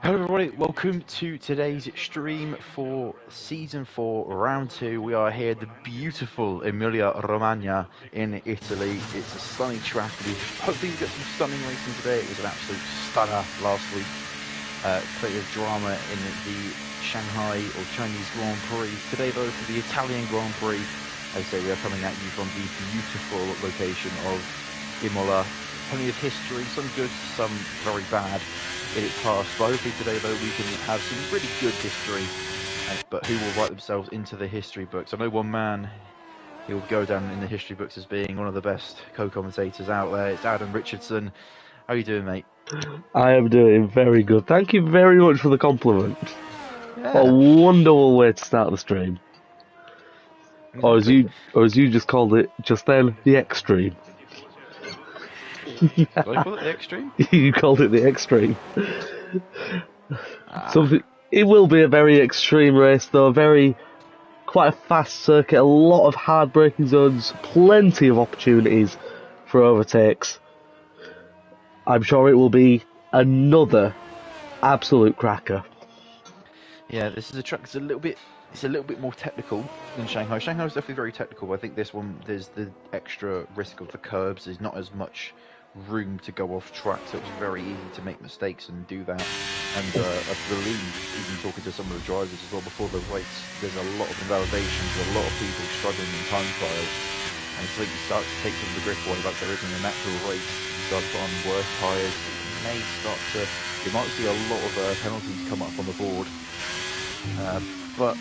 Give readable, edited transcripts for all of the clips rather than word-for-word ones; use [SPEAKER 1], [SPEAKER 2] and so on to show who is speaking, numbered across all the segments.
[SPEAKER 1] Hello everybody, welcome to today's stream for Season 4, Round 2. We are here at the beautiful Emilia Romagna in Italy. It's a sunny track. Hopefully we get some stunning racing today. It was an absolute stunner last week. Plenty of drama in the Shanghai or Chinese Grand Prix. Today though, for the Italian Grand Prix, as I say, we are coming at you from the beautiful location of Imola. Plenty of history, some good, some very bad in its past. But hopefully today though we can have some really good history, but who will write themselves into the history books. I know one man, he will go down in the history books as being one of the best co-commentators out there. It's Adam Richardson. How are you doing, mate?
[SPEAKER 2] I am doing very good. Thank you very much for the compliment.
[SPEAKER 1] Yeah.
[SPEAKER 2] What a wonderful way to start the stream.
[SPEAKER 1] Exactly.
[SPEAKER 2] Or as you just called it just then, the extreme.
[SPEAKER 1] Did I call it the extreme?
[SPEAKER 2] You called it the extreme. It will be a very extreme race though, quite a fast circuit, a lot of hard braking zones, plenty of opportunities for overtakes. I'm sure it will be another absolute cracker.
[SPEAKER 1] Yeah, this is a track that's a little bit more technical than Shanghai. Shanghai is definitely very technical. I think this one, there's the extra risk of the curbs. There's not as much room to go off track, so it's very easy to make mistakes and do that. And I believe, even talking to some of the drivers as well before the race, there's a lot of invalidations, a lot of people struggling in time trials. And it's like you start to take some of the grip away like there is in a natural race. You start to put on worse tyres. You might see a lot of penalties come up on the board. But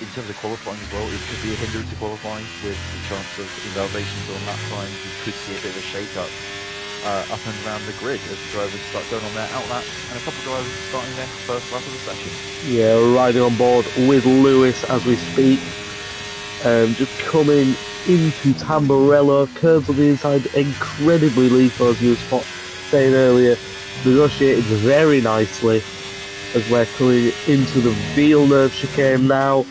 [SPEAKER 1] in terms of qualifying as well, it could be a hindrance to qualifying with the chance of invalidations on that time. You could see a bit of a shake-up up and around the grid as the drivers start going on their outlap, and a couple of drivers starting their first lap of the session.
[SPEAKER 2] Yeah, riding on board with Lewis as we speak. Just coming into Tamburello, curves on the inside, incredibly lethal as you were saying earlier, negotiated very nicely as we're coming into the Villeneuve chicane now.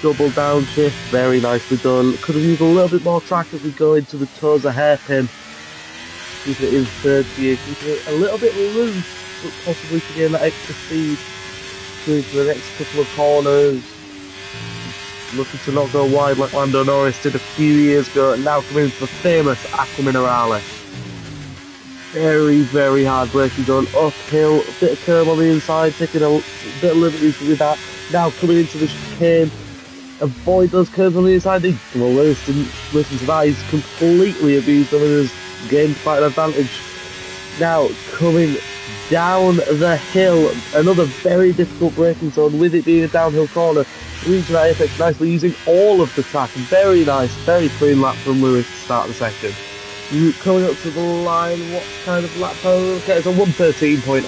[SPEAKER 2] Double downshift, very nicely done. Could have used a little bit more track as we go into the Tosa hairpin. Keep it in third gear, keep it a little bit loose, but possibly to gain that extra speed through the next couple of corners. Looking to not go wide like Lando Norris did a few years ago, and now coming into the famous Aqua Minerale. Very, very hard braking zone, uphill, a bit of curb on the inside, taking a bit of liberties with that. Now coming into the chicane, avoid those curves on the inside. Well, Lewis didn't listen to that, he's completely abused them and has gained quite an advantage. Now coming down the hill, another very difficult braking zone with it being a downhill corner. Reaching that apex nicely, using all of the track. Very nice, very clean lap from Lewis to start the session. Coming up to the line, what kind of lap? Okay, it's a 113.8.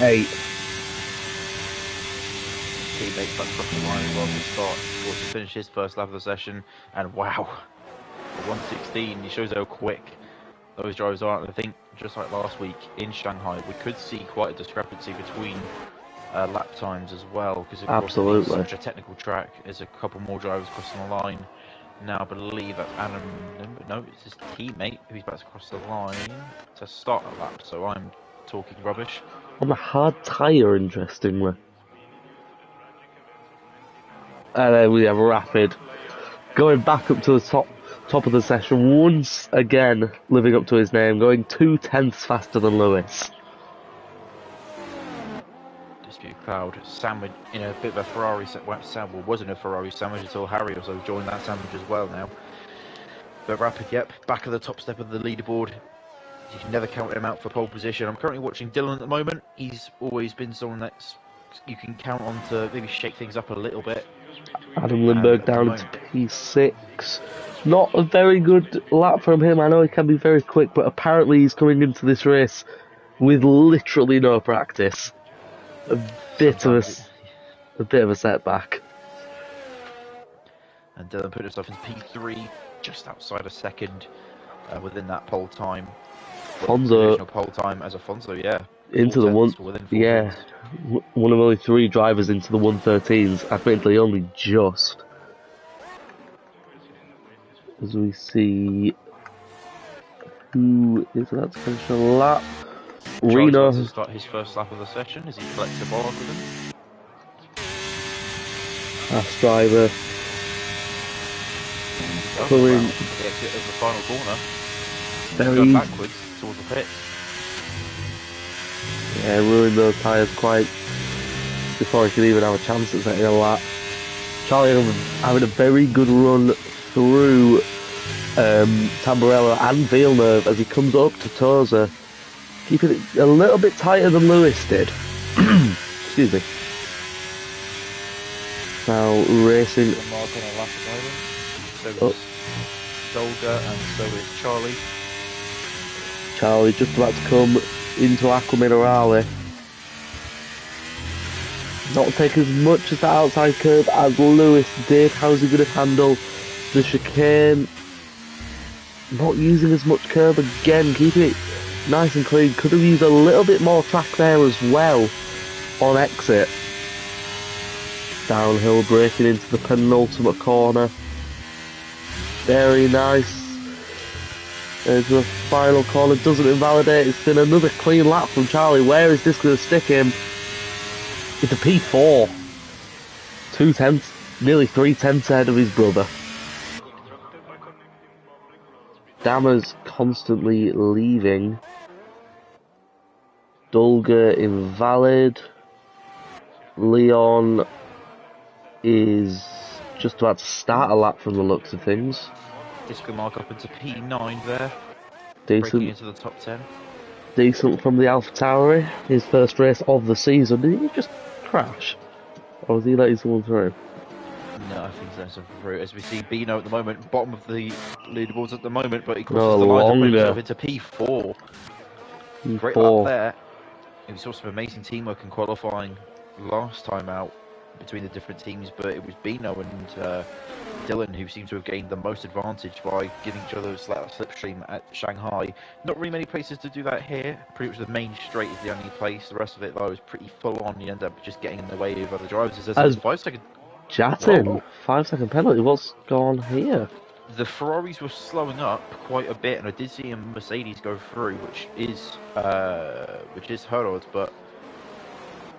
[SPEAKER 1] Teammates back across the line as well to start, or to finish his first lap of the session, and wow, 116. He shows how quick those drivers are. And I think just like last week in Shanghai, we could see quite a discrepancy between lap times as well, because of course it's such a technical track. There's a couple more drivers crossing the line now. I believe that's Adam, no, it's his teammate who's about to cross the line to start a lap, so I'm talking rubbish.
[SPEAKER 2] On a hard tyre, interestingly. And then we have Rapid going back up to the top of the session, once again living up to his name, going 2/10 faster than Lewis.
[SPEAKER 1] Crowd sandwich in a bit of a Ferrari sandwich. Wasn't a Ferrari sandwich until Harry also joined that sandwich as well now. But Rapid, yep, back at the top step of the leaderboard. You can never count him out for pole position. I'm currently watching Dylan at the moment. He's always been someone that you can count on to maybe shake things up a little bit.
[SPEAKER 2] Adam Lindbergh down to P6. Not a very good lap from him. I know he can be very quick, but apparently he's coming into this race with literally no practice. A bit of a setback.
[SPEAKER 1] And Dylan put himself in P3, just outside a second, within that pole time.
[SPEAKER 2] Fonzo
[SPEAKER 1] pole time as Afonso, yeah.
[SPEAKER 2] Into the one, yeah. One of only 3 drivers into the 113s. Admittedly, only just. As we see who is that to finish a lap.
[SPEAKER 1] Charlie's about to
[SPEAKER 2] Reno,
[SPEAKER 1] start his first lap of the session as he collects a bar with him.
[SPEAKER 2] fast driver,
[SPEAKER 1] Oh,
[SPEAKER 2] coming
[SPEAKER 1] wow. The exit of the final corner.
[SPEAKER 2] very
[SPEAKER 1] Going
[SPEAKER 2] easy.
[SPEAKER 1] backwards towards the pit.
[SPEAKER 2] Yeah, ruined those tyres quite before he could even have a chance at setting a lap. Charlie having a very good run through Tamburello and Villeneuve as he comes up to Toza, keeping it a little bit tighter than Lewis did. Excuse me. Now racing.
[SPEAKER 1] One mark on a lap at the moment. So is Dolga and so is Charlie.
[SPEAKER 2] Charlie just about to come into Aqua Minerale. Not take as much as the outside curb as Lewis did. How's he going to handle the chicane? Not using as much curb again, keeping it nice and clean. Could have used a little bit more track there as well on exit. Downhill braking into the penultimate corner. Very nice. Into the final corner, doesn't invalidate. It's been another clean lap from Charlie. Where is this going to stick him? It's a P4. 2/10, nearly 3/10 ahead of his brother. Dammer's constantly leaving. Dolga invalid. Leon is just about to start a lap from the looks of things.
[SPEAKER 1] Disco mark up into P9 there.
[SPEAKER 2] Decent.
[SPEAKER 1] Breaking into the top 10.
[SPEAKER 2] Decent from the AlphaTauri. His first race of the season. Did he just crash? Or was he letting someone through?
[SPEAKER 1] No, I think that's a through. As we see Bino at the moment, bottom of the leaderboards at the moment, but he crosses
[SPEAKER 2] No
[SPEAKER 1] the line and moves
[SPEAKER 2] longer.
[SPEAKER 1] up into P4. Great
[SPEAKER 2] P4.
[SPEAKER 1] lap there. We saw some amazing teamwork in qualifying last time out between the different teams, but it was Bino and Dylan who seemed to have gained the most advantage by giving each other a slipstream at Shanghai. Not really many places to do that here. Pretty much the main straight is the only place. The rest of it though is pretty full on. You end up just getting in the way of other drivers. There's a 5 second.
[SPEAKER 2] Chatting.
[SPEAKER 1] Oh.
[SPEAKER 2] 5 second penalty. What's going on here?
[SPEAKER 1] The Ferraris were slowing up quite a bit, and I did see a Mercedes go through, which is Herod, but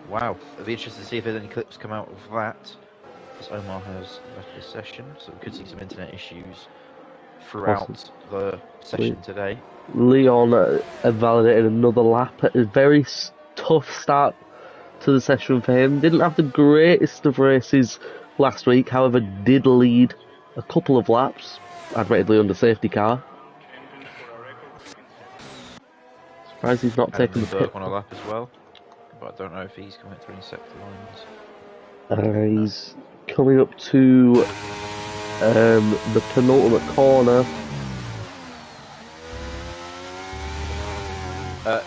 [SPEAKER 1] wow, it'll be interesting to see if there's any clips come out of that. As Omar has left this session, so we could see some internet issues throughout the session today.
[SPEAKER 2] Leon invalidated another lap. A very tough start to the session for him. Didn't have the greatest of races last week, however, did lead a couple of laps, admittedly under safety car. Surprised he's not taken the pit.
[SPEAKER 1] On a lap as well, but I don't know if he's coming through any sector lines.
[SPEAKER 2] He's coming up to the penultimate corner.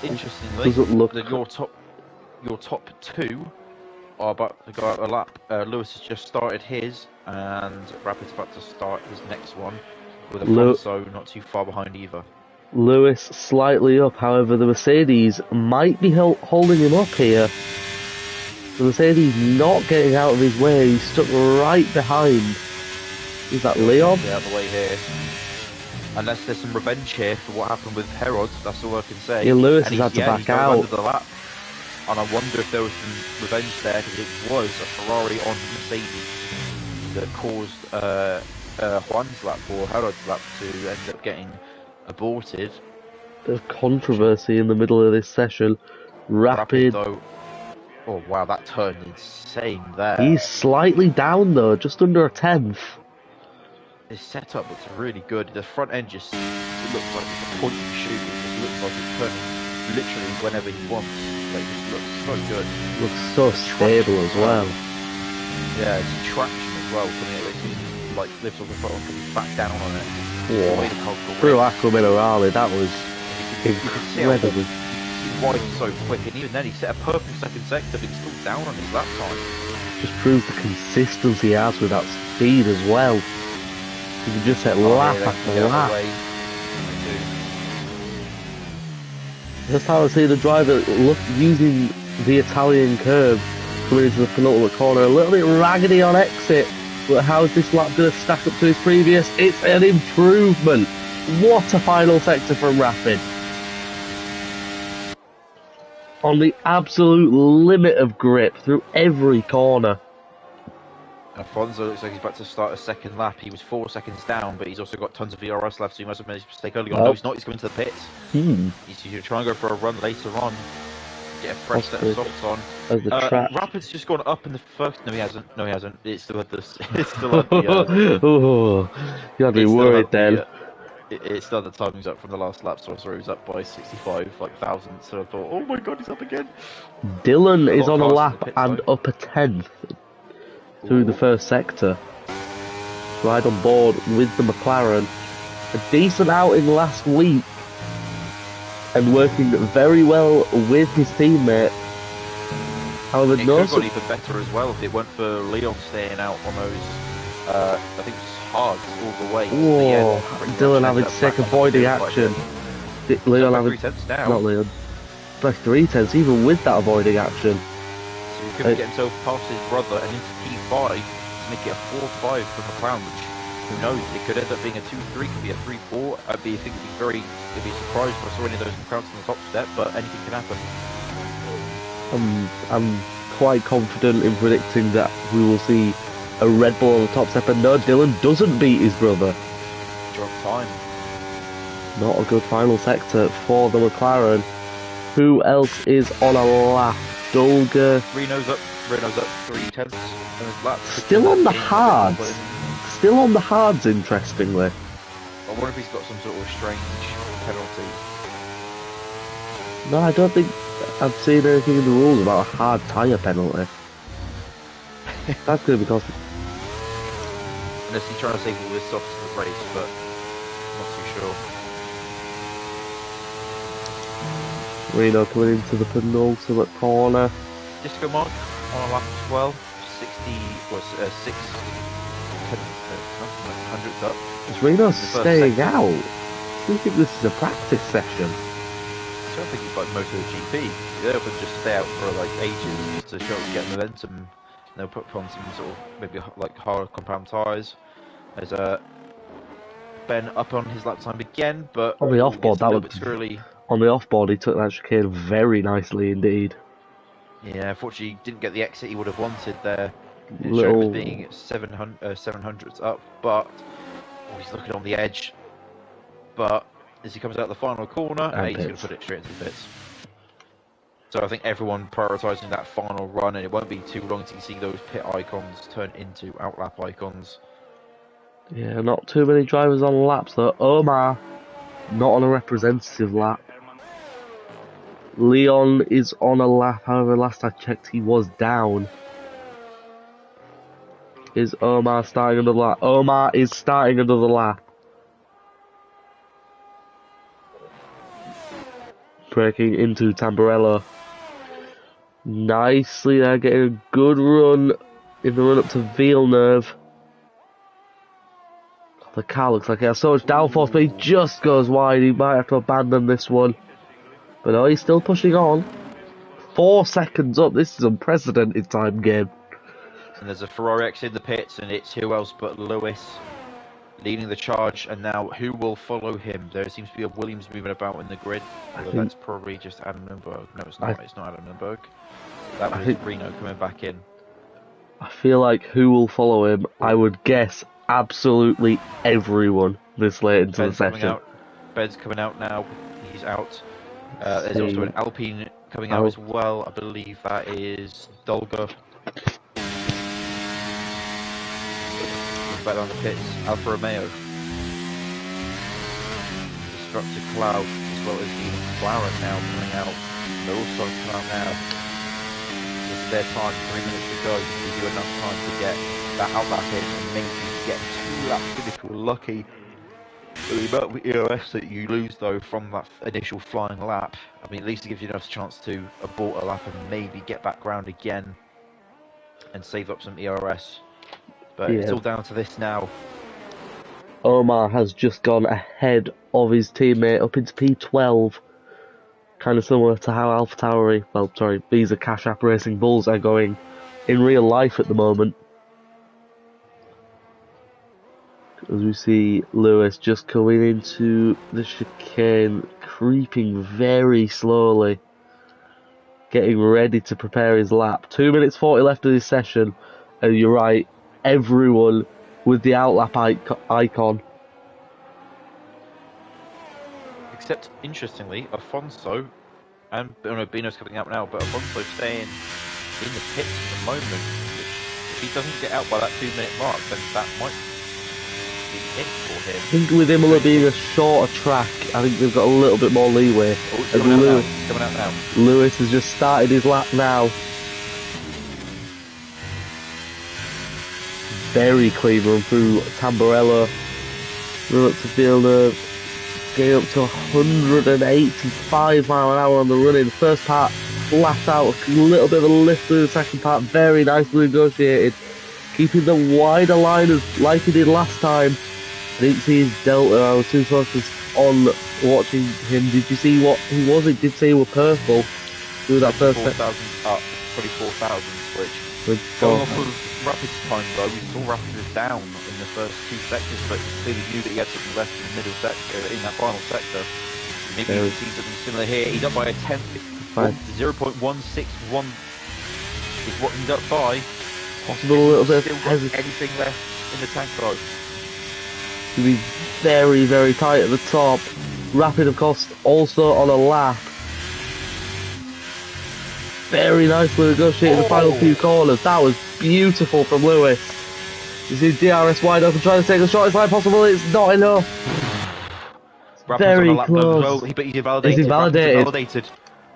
[SPEAKER 1] Interestingly,
[SPEAKER 2] Doesn't look...
[SPEAKER 1] your top two are about to go out a lap. Lewis has just started his, and Rapid's about to start his next one, with Alfonso not too far behind either.
[SPEAKER 2] Lewis slightly up, however, the Mercedes might be holding him up here. The Mercedes not getting out of his way, he's stuck right behind. Is that Leon?
[SPEAKER 1] Out of the way here. Unless there's some revenge here for what happened with Herod, that's all I can say.
[SPEAKER 2] Yeah, Lewis has had to back out.
[SPEAKER 1] Under the lap. And I wonder if there was some revenge there, because it was a Ferrari on Mercedes that caused Juan's lap, or Herod's lap, to end up getting aborted.
[SPEAKER 2] Bit of controversy in the middle of this session. Rapid
[SPEAKER 1] though. Oh wow, that turned insane there.
[SPEAKER 2] He's slightly down though, just under a tenth.
[SPEAKER 1] His setup looks really good. The front end just looks like it's a point and shoot. It just looks like it's turning literally whenever he wants. Like, it just looks so good.
[SPEAKER 2] Looks so stable as well.
[SPEAKER 1] Yeah, it's traction as well. Something that lets him like lifts off the front and comes back down on it.
[SPEAKER 2] Through Aqua Minerale, that was incredible.
[SPEAKER 1] Wide so quick, and even then he set a perfect second sector, but he's still down on his lap time.
[SPEAKER 2] Just proves the consistency he has with that speed as well. You can just set lap after lap. That's how I see the driver using the Italian curve coming into the penultimate corner. A little bit raggedy on exit, but how is this lap going to stack up to his previous? It's an improvement. What a final sector from Rapid. on the absolute limit of grip through every corner.
[SPEAKER 1] Alfonso looks like he's about to start a second lap. He was 4 seconds down, but he's also got tons of VRS left, so he must have made his mistake early on. No, he's not. He's going to the pits. He's going to try and go for a run later on. Get a fresh set of softs on. Rapid's just gone up in the first. No, he hasn't. No, he hasn't. It's still at the. It's still at the.
[SPEAKER 2] Oh, you had me worried then.
[SPEAKER 1] It's still the timing's up from the last lap, so I saw he was up by 65 thousand. So I thought, oh my god, he's up again.
[SPEAKER 2] Dylan is on a lap and up a 10th through the first sector. Right on board with the McLaren. A decent outing last week, and working very well with his teammate. However,
[SPEAKER 1] it could have got even better as well if it weren't for Leon staying out on those. I think it was hard all the way.
[SPEAKER 2] Whoa, Dylan having sick avoiding action. Leon having not Leon, by 3/10 even with that avoiding action.
[SPEAKER 1] So he couldn't get himself past his brother and into P5 to make it a 4-5 for McLaren, which who knows, it could end up being a 2-3, could be a 3-4. I'd be surprised if I saw any of those McLarens on the top step, but anything can happen.
[SPEAKER 2] I'm quite confident in predicting that we will see a Red Bull on the top step, and no, Dylan doesn't beat his brother.
[SPEAKER 1] Drop time.
[SPEAKER 2] Not a good final sector for the McLaren. Who else is on a lap? Dolga.
[SPEAKER 1] Reno's up 3/10 on his lap.
[SPEAKER 2] Still on the hards. Still on the hards, interestingly.
[SPEAKER 1] I wonder if he's got some sort of strange penalty.
[SPEAKER 2] No, I don't think I've seen anything in the rules about a hard tyre penalty. That's good because...
[SPEAKER 1] Unless he's trying to save all his softs for the race, but not too sure.
[SPEAKER 2] Reno coming into the penultimate corner.
[SPEAKER 1] Disco Mark on a lap as well. 6 hundredths up.
[SPEAKER 2] Is Reno staying out? I think this is a practice session.
[SPEAKER 1] I don't think it's like most of the GP. They often just stay out for like ages just to show get momentum. And they'll put on some sort of maybe like hard compound tyres. There's Ben up on his lap time again, but
[SPEAKER 2] on the offboard that was
[SPEAKER 1] early.
[SPEAKER 2] On the offboard he took that chicane very nicely indeed.
[SPEAKER 1] Yeah, unfortunately he didn't get the exit he would have wanted there. It
[SPEAKER 2] Little...
[SPEAKER 1] was being 700s up, but he's looking on the edge. But as he comes out the final corner, he's going to put it straight into the pits. So I think everyone prioritising that final run, and it won't be too long till you see those pit icons turn into outlap icons.
[SPEAKER 2] Yeah, not too many drivers on laps though. Omar, not on a representative lap. Leon is on a lap, however last I checked he was down. Is Omar starting another lap? Omar is starting another lap. Breaking into Tamburello. Nicely there, getting a good run in the run up to Villeneuve. The car looks like it has so much downforce, but he just goes wide. He might have to abandon this one. But no, he's still pushing on. 4 seconds up. This is unprecedented time game.
[SPEAKER 1] And there's a Ferrari X in the pits, and it's who else but Lewis leading the charge. And now who will follow him? There seems to be a Williams moving about in the grid. That's probably just Adam Nürnberg. No, it's not. It's not Adam Nürnberg. That was Reno coming back in.
[SPEAKER 2] I feel like who will follow him? I would guess absolutely everyone this late into the session.
[SPEAKER 1] Ben's coming out now. He's out. There's also an Alpine coming out as well. I believe that is Dolga. Back down the pits, Alfa Romeo. Destructive Cloud, as well as the McLaren now coming out. They're all starting to come out now. This is their time, 3 minutes to go. Give you enough time to get that outlap in and maybe get 2 laps in if you're lucky. The amount of EOS that you lose though from that initial flying lap, I mean at least it gives you enough chance to abort a lap and maybe get back round again and save up some ERS. But it's all down to this now.
[SPEAKER 2] Omar has just gone ahead of his teammate up into P12. Kind of similar to how these are Cash App Racing Bulls are going in real life at the moment. As we see Lewis just coming into the chicane, creeping very slowly. getting ready to prepare his lap. 2 minutes 40 left of this session, and you're right, everyone with the outlap icon.
[SPEAKER 1] Except, interestingly, Afonso, and Bino's coming out now, but Afonso staying in the pits at the moment, which, if he doesn't get out by that 2-minute mark, then that might be it for him.
[SPEAKER 2] I think with Imola being a shorter track, I think they've got a little bit more leeway.
[SPEAKER 1] Oh, it's coming out now.
[SPEAKER 2] Lewis has just started his lap now. Very clean run through Tamburello. Run up to fielder. Getting up to 185 mile an hour on the run in. First part flat out, a little bit of a lift through the second part. Very nicely negotiated. Keeping the wider line as like he did last time. I didn't see his delta. I was too focused on watching him. Did you see what he was? It did say he was purple through that first set.
[SPEAKER 1] 4,000 up, 24,000 switch. Going off of Rapid's time though, we saw Rapid was down in the first 2 sectors, but clearly knew that he had something left in the middle sector, in that final sector. Maybe we can see something similar here. He's up by a tenth. 0.161 is what he's up by.
[SPEAKER 2] Possible a little bit
[SPEAKER 1] still
[SPEAKER 2] of
[SPEAKER 1] got anything left in the tank though.
[SPEAKER 2] To be very, very tight at the top. Rapid, of course, also on a lap. Very nicely negotiated the final few corners. That was beautiful from Lewis. You see DRS wide open, trying to take the shortest line possible. It's not enough. Very close.
[SPEAKER 1] But he's invalidated.
[SPEAKER 2] Is he validated?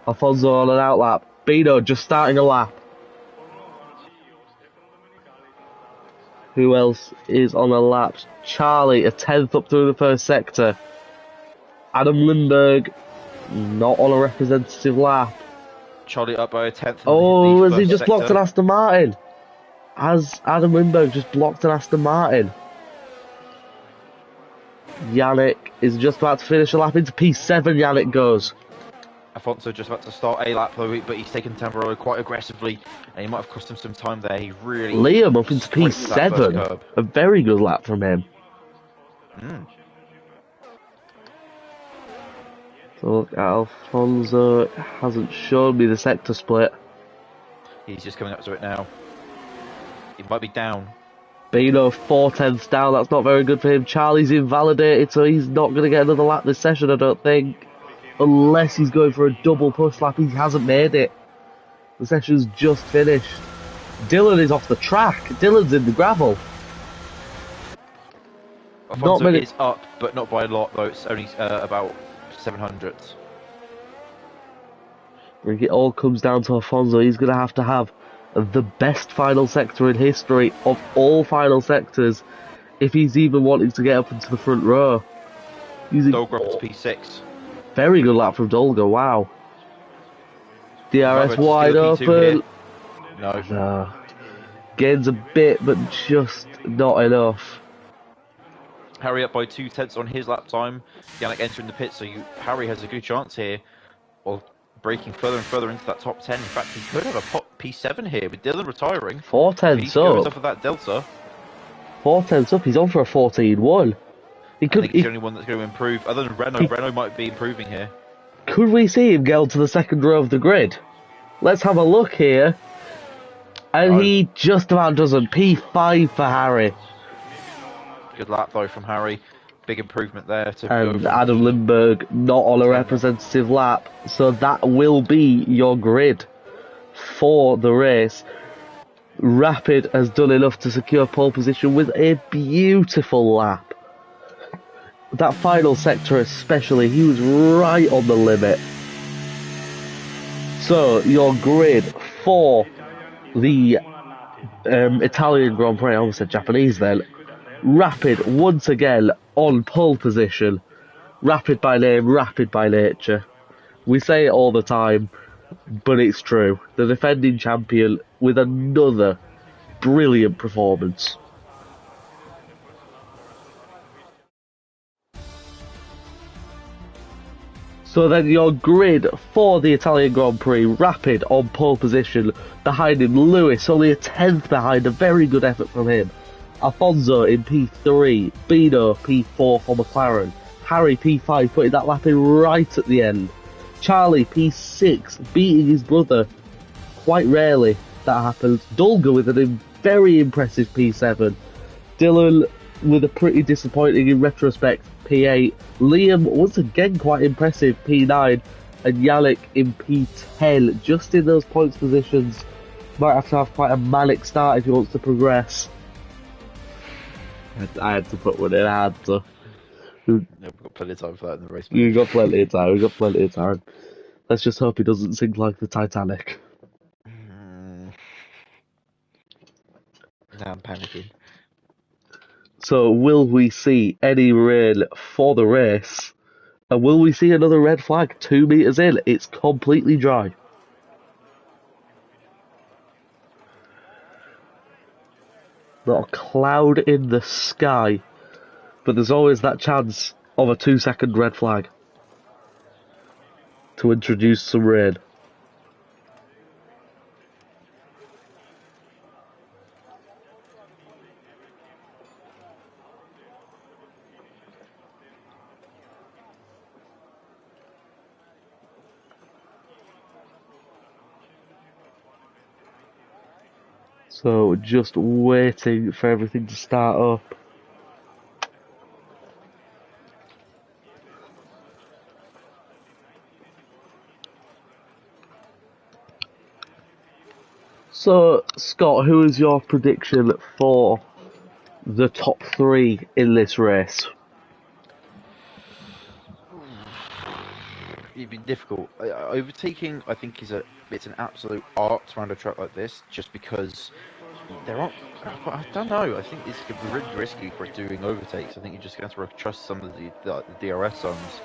[SPEAKER 2] Alfonso on an outlap. Bino just starting a lap. Who else is on a lap? Charlie, a 10th up through the first sector. Adam Lindberg, not on a representative lap.
[SPEAKER 1] Charlie up by a 10th.
[SPEAKER 2] Oh, has he just blocked an Aston Martin? Has Adam Lindberg just blocked an Aston Martin? Yannick is just about to finish a lap into P7. Yannick goes.
[SPEAKER 1] Afonso just about to start a lap though, but he's taken Tamburello quite aggressively, and he might have cost him some time there. He really...
[SPEAKER 2] Liam up into P7. A very good lap from him. So look, Alfonso hasn't shown me the sector split.
[SPEAKER 1] He's just coming up to it now. He might be down.
[SPEAKER 2] Bino 4/10 down, that's not very good for him. Charlie's invalidated, so he's not going to get another lap this session, I don't think. Unless he's going for a double push lap, he hasn't made it. The session's just finished. Dylan is off the track. Dylan's in the gravel.
[SPEAKER 1] Afonso is up, but not by a lot though. It's only about 700.
[SPEAKER 2] I think it all comes down to Afonso. He's going to have the best final sector in history of all final sectors if he's even wanting to get up into the front row.
[SPEAKER 1] Dolger up to P6.
[SPEAKER 2] Very good lap from Dolger, wow. DRS wide open. No. Gains a bit, but just not enough.
[SPEAKER 1] Harry up by 2/10 on his lap time. Yannick entering the pit, so Harry has a good chance here of breaking further and further into that top 10. In fact, he could have a P7 here with Dylan retiring.
[SPEAKER 2] 4/10 up.
[SPEAKER 1] Off of that delta.
[SPEAKER 2] 4/10 up. He's on for a 14-1.
[SPEAKER 1] I think he's the only one that's going to improve. Other than Renault, Renault might be improving here.
[SPEAKER 2] Could we see him go to the second row of the grid? Let's have a look here. And he just about doesn't. P5 for Harry.
[SPEAKER 1] Good lap though from Harry. Big improvement there.
[SPEAKER 2] And Adam Lindberg not on a representative lap. So that will be your grid for the race. Rapid has done enough to secure pole position with a beautiful lap. That final sector especially, he was right on the limit. So, your grid for the Italian Grand Prix, I almost said Japanese then. Rapid, once again, on pole position. Rapid by name, rapid by nature. We say it all the time, but it's true. The defending champion with another brilliant performance. So then your grid for the Italian Grand Prix, Rapid on pole position, behind him Lewis, only a 10th behind, a very good effort from him. Alfonso in P3, Bino P4 for McLaren, Harry P5 putting that lap in right at the end. Charlie P6 beating his brother. Quite rarely that happens. Dulga with a very impressive P7. Dylan with a pretty disappointing in retrospect P8. Liam once again quite impressive P9. And Yannick in P10. Just in those points positions. Might have to have quite a manic start if he wants to progress. I had to put one in, I had to.
[SPEAKER 1] We've got plenty of time for that in the race.
[SPEAKER 2] We've got plenty of time. Let's just hope he doesn't sink like the Titanic.
[SPEAKER 1] Now I'm panicking.
[SPEAKER 2] So, will we see any rain for the race? And will we see another red flag 2 metres in? It's completely dry. Not a cloud in the sky. But there's always that chance of a 2-second red flag to introduce some rain. So just waiting for everything to start up. So, Scott, who is your prediction for the top 3 in this race?
[SPEAKER 1] It'd be difficult. Overtaking, I think, it's an absolute art around a track like this, just because there aren't. I don't know. I think it's going to be really risky for doing overtakes. I think you're just going to have to trust some of the DRS zones.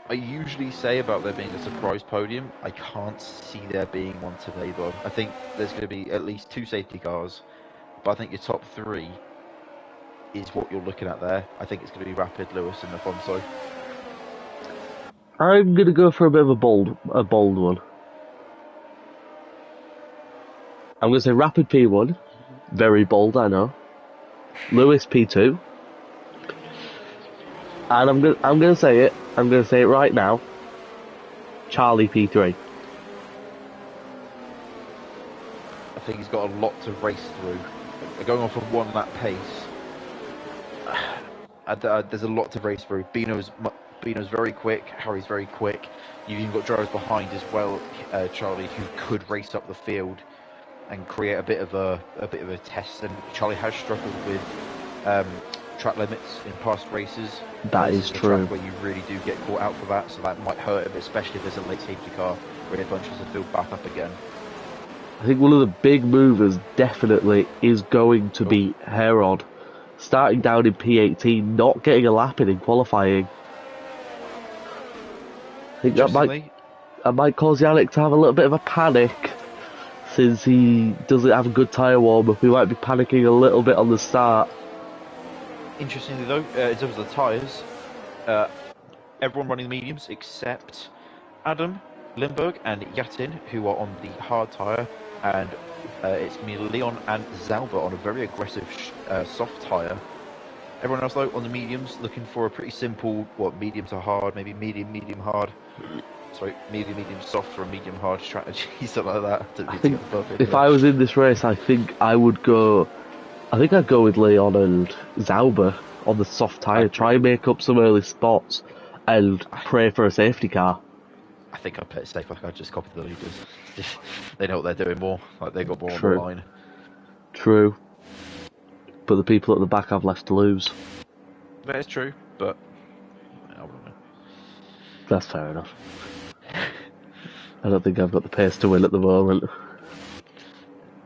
[SPEAKER 1] I usually say about there being a surprise podium. I can't see there being one today, though. I think there's going to be at least 2 safety cars, but I think your top 3 is what you're looking at there. I think it's going to be Rapid, Lewis, and Alfonso.
[SPEAKER 2] I'm going to go for a bit of a bold one. I'm going to say Rapid P1. Very bold, I know. Lewis P2. And I'm going to say it. I'm going to say it right now. Charlie P3.
[SPEAKER 1] I think he's got a lot to race through. Going off of 1 lap pace, there's a lot to race through. Bino's very quick. Harry's very quick. You've even got drivers behind as well, Charlie, who could race up the field and create a bit of a test. And Charlie has struggled with track limits in past races.
[SPEAKER 2] That is true.
[SPEAKER 1] Track where you really do get caught out for that, so that might hurt him, especially if there's a late safety car where he bunches the field back up again.
[SPEAKER 2] I think one of the big movers definitely is going to be Herod. Starting down in P18, not getting a lap in qualifying. I think that might cause Yannick to have a little bit of a panic. Since he doesn't have a good tyre warm-up, he might be panicking a little bit on the start.
[SPEAKER 1] Interestingly though, in terms of the tyres, everyone running the mediums except Adam, Limburg and Yatin, who are on the hard tyre, and it's me, Leon and Zalba on a very aggressive soft tyre. Everyone else though on the mediums, looking for a pretty simple, medium to hard, maybe medium hard. Sorry, medium soft or a medium hard strategy, something like that.
[SPEAKER 2] I think if I was in this race, I think I'd go with Leon and Zauber on the soft tyre, try and make up some early spots and pray for a safety car.
[SPEAKER 1] I think I'd play it safe. I'd just copy the leaders. They know what they're doing more. Like they got more on the line.
[SPEAKER 2] True. But the people at the back have less to lose.
[SPEAKER 1] That is true, but I don't know.
[SPEAKER 2] That's fair enough. I don't think I've got the pace to win at the moment.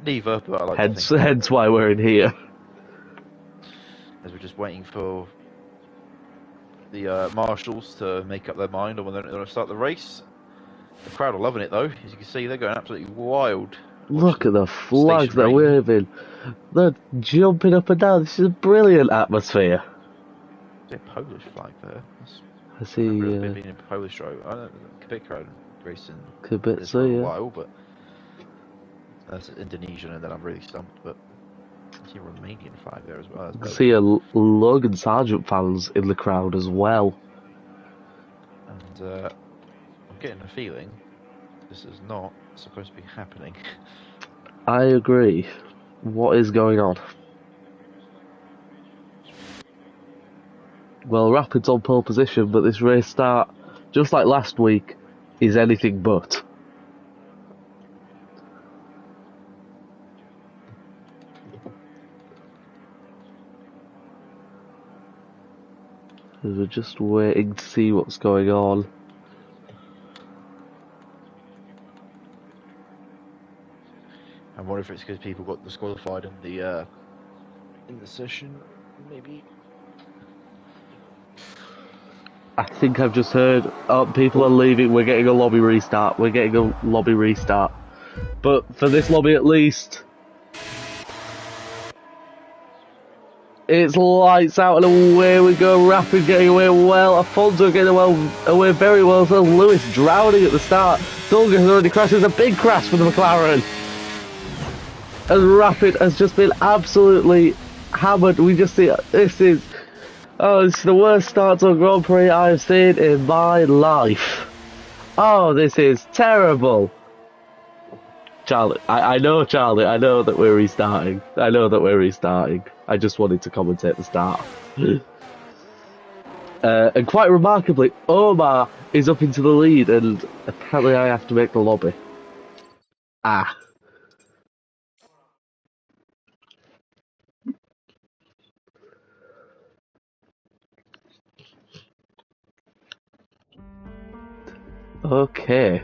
[SPEAKER 1] Neither, but I like
[SPEAKER 2] hence why we're in here.
[SPEAKER 1] As we're just waiting for the marshals to make up their mind on when they're going to start the race. The crowd are loving it though. As you can see, they're going absolutely wild.
[SPEAKER 2] Look at the flags they're waving. They're jumping up and down. This is a brilliant atmosphere.
[SPEAKER 1] There's a Polish flag there.
[SPEAKER 2] I see.
[SPEAKER 1] Being a Polish driver. I don't know. Quebec crowd racing.
[SPEAKER 2] Quebec, so yeah.
[SPEAKER 1] A while, but that's Indonesian, and then I'm really stumped. But I see a Romanian flag there as well.
[SPEAKER 2] I see a Logan Sargent fans in the crowd as well.
[SPEAKER 1] I'm getting a feeling this is not supposed to be happening.
[SPEAKER 2] I agree. What is going on? Well, Rapid's on pole position, but this race start, just like last week, is anything but. We're just waiting to see what's going on.
[SPEAKER 1] I wonder if it's because people got disqualified in the session, maybe.
[SPEAKER 2] I think I've just heard, oh, people are leaving, we're getting a lobby restart, But for this lobby at least, it's lights out and away we go. Rapid getting away well, Alfonso getting away very well, so Lewis drowning at the start. Dolga has already crashed, there's a big crash for the McLaren. And Rapid has just been absolutely hammered. We just see, this is it's the worst start to a Grand Prix I've seen in my life. Oh, this is terrible. Charlie, I know, Charlie, I know that we're restarting. I just wanted to commentate the start. And quite remarkably, Omar is up into the lead, and apparently I have to make the lobby. Ah. Okay.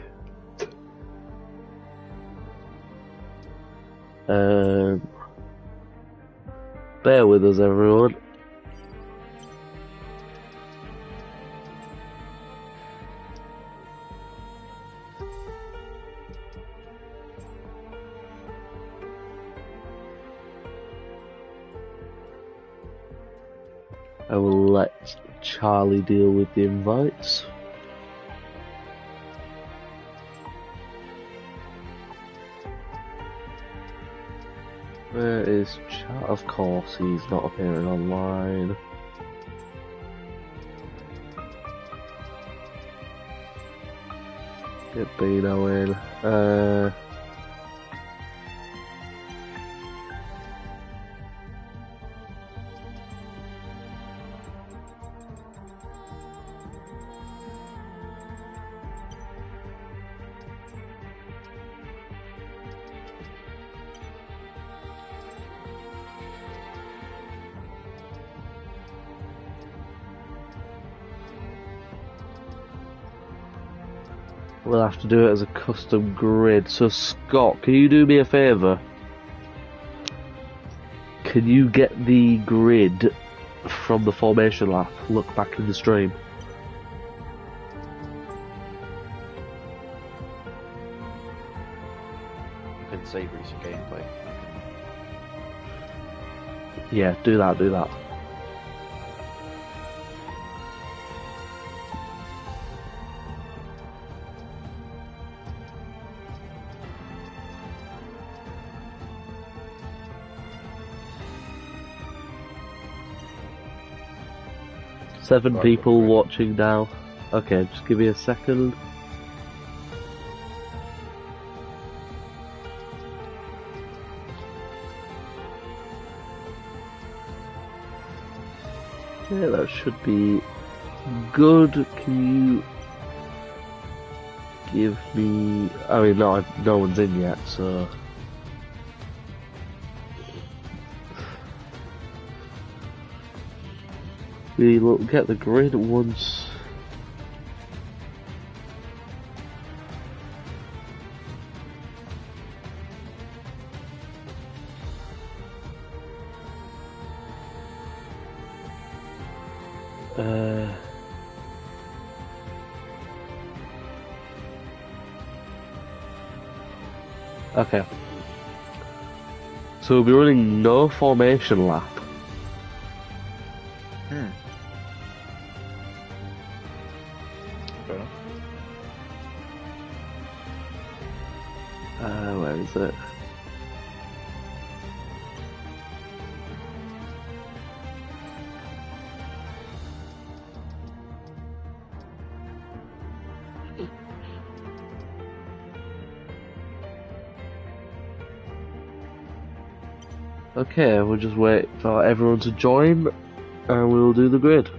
[SPEAKER 2] Bear with us, everyone. I will let Charlie deal with the invites. Where is Charlie? Of course, he's not appearing online. Get Bino in. We'll have to do it as a custom grid. So Scott, can you do me a favour? Can you get the grid from the formation lap? Look back in the stream.
[SPEAKER 1] You can save recent gameplay.
[SPEAKER 2] Yeah, do that. 7 people watching now. Okay, just give me a second. Yeah, that should be good. Can you give me... I mean, no one's in yet, so... We will get the grid once. Okay. So we'll be running no formation lap.
[SPEAKER 1] Fair enough.
[SPEAKER 2] Where is it? Okay, we'll just wait for everyone to join, and we'll do the grid.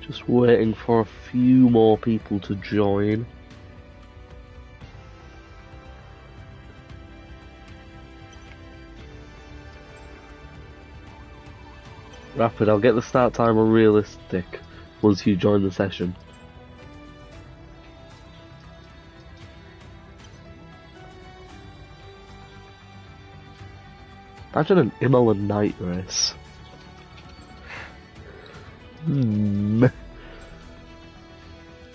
[SPEAKER 2] Just waiting for a few more people to join. Rapid, I'll get the start time on realistic once you join the session. Imagine an Imola night race.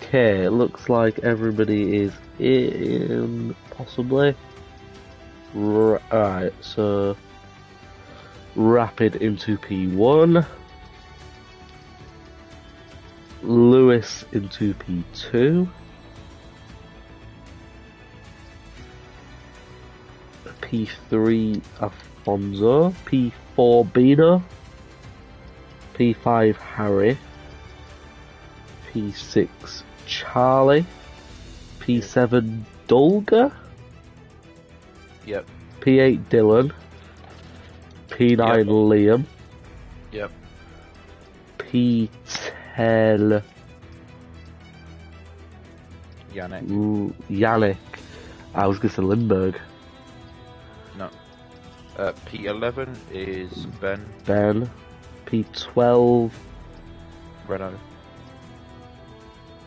[SPEAKER 2] Okay, it looks like everybody is in, possibly. Right, so Rapid into P1, Lewis into P2, P3 Afonso, P4 Bino, P5 Harry, P6 Charlie, P7 Dulga,
[SPEAKER 1] Yep.
[SPEAKER 2] P8 Dylan, P9
[SPEAKER 1] Yep.
[SPEAKER 2] Liam,
[SPEAKER 1] Yep.
[SPEAKER 2] P10 Yannick. I was going to say Lindbergh.
[SPEAKER 1] No. P11 is Ben.
[SPEAKER 2] Ben. P12
[SPEAKER 1] Renault.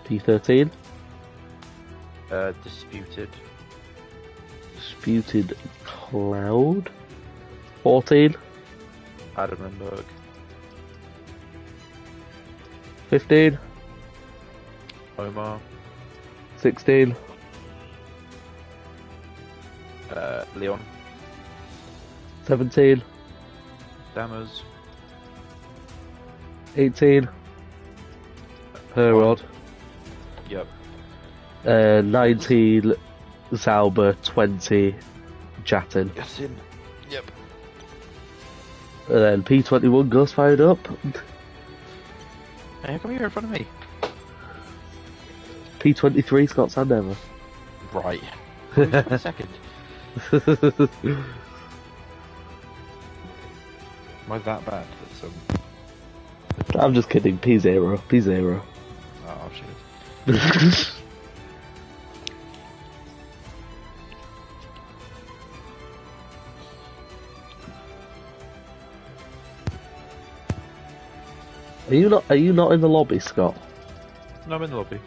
[SPEAKER 2] P13
[SPEAKER 1] Disputed.
[SPEAKER 2] Disputed Cloud. 14
[SPEAKER 1] Adam Lindbergh.
[SPEAKER 2] 15
[SPEAKER 1] Omar.
[SPEAKER 2] 16
[SPEAKER 1] Leon.
[SPEAKER 2] 17
[SPEAKER 1] Dammers.
[SPEAKER 2] 18 Herod.
[SPEAKER 1] Yep.
[SPEAKER 2] 19 Zauber. 20 Jatin.
[SPEAKER 1] Yasin. Yep.
[SPEAKER 2] And then P21 goes fired up.
[SPEAKER 1] Hey, how come you're in front of me?
[SPEAKER 2] P23 Scott Sandover.
[SPEAKER 1] Right. Wait a second. Am I that bad?
[SPEAKER 2] I'm just kidding. P0. P0.
[SPEAKER 1] Oh, shit.
[SPEAKER 2] Are you not in the lobby, Scott?
[SPEAKER 1] No, I'm in the lobby.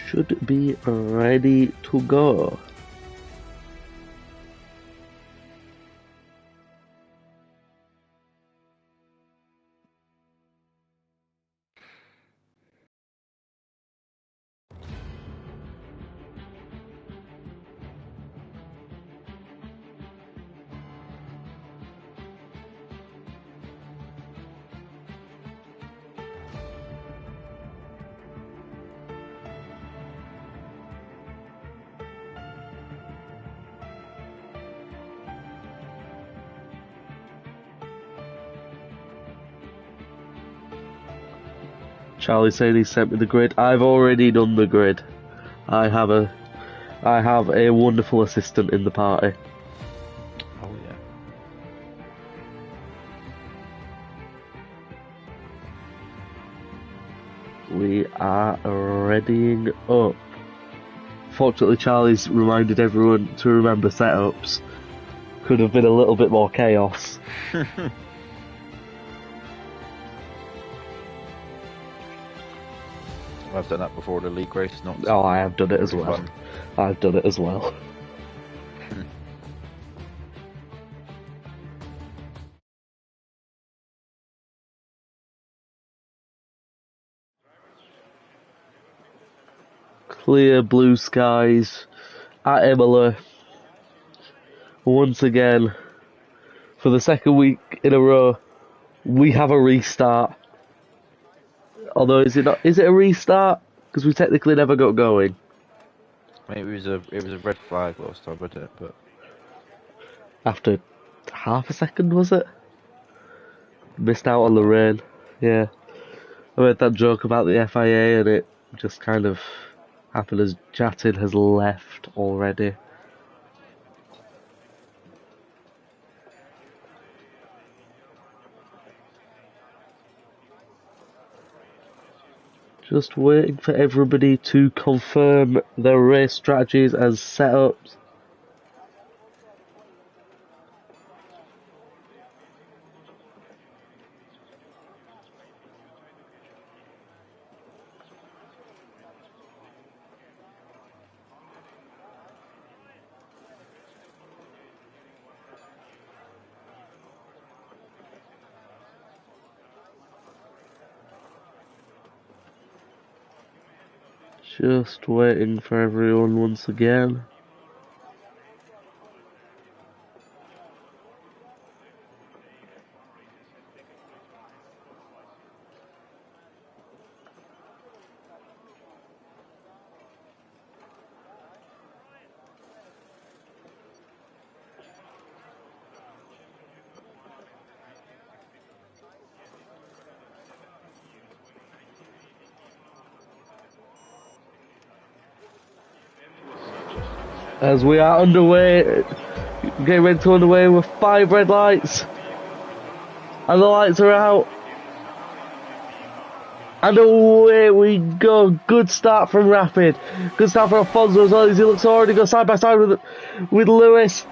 [SPEAKER 2] Should be ready to go. Charlie saying he sent me the grid. I've already done the grid. I have a wonderful assistant in the party.
[SPEAKER 1] Oh yeah.
[SPEAKER 2] We are readying up. Fortunately, Charlie's reminded everyone to remember setups. Could have been a little bit more chaos.
[SPEAKER 1] I've done that before the league race. Not.
[SPEAKER 2] Oh, I have done it as well.
[SPEAKER 1] Fun.
[SPEAKER 2] I've done it as well. Clear blue skies at Imola. Once again, for the second week in a row, we have a restart. Although, is it a restart? Because we technically never got going.
[SPEAKER 1] Maybe it was a red flag last time, I did it, but
[SPEAKER 2] After half a second, was it? Missed out on the rain. Yeah. I made that joke about the FIA and it just kind of happened as Jatin has left already. Just waiting for everybody to confirm their race strategies and setups. Just waiting for everyone once again. As we are underway, getting ready to underway with 5 red lights. And the lights are out. And away we go. Good start from Rapid. Good start from Alfonso as well, as he looks to already go side by side with Lewis.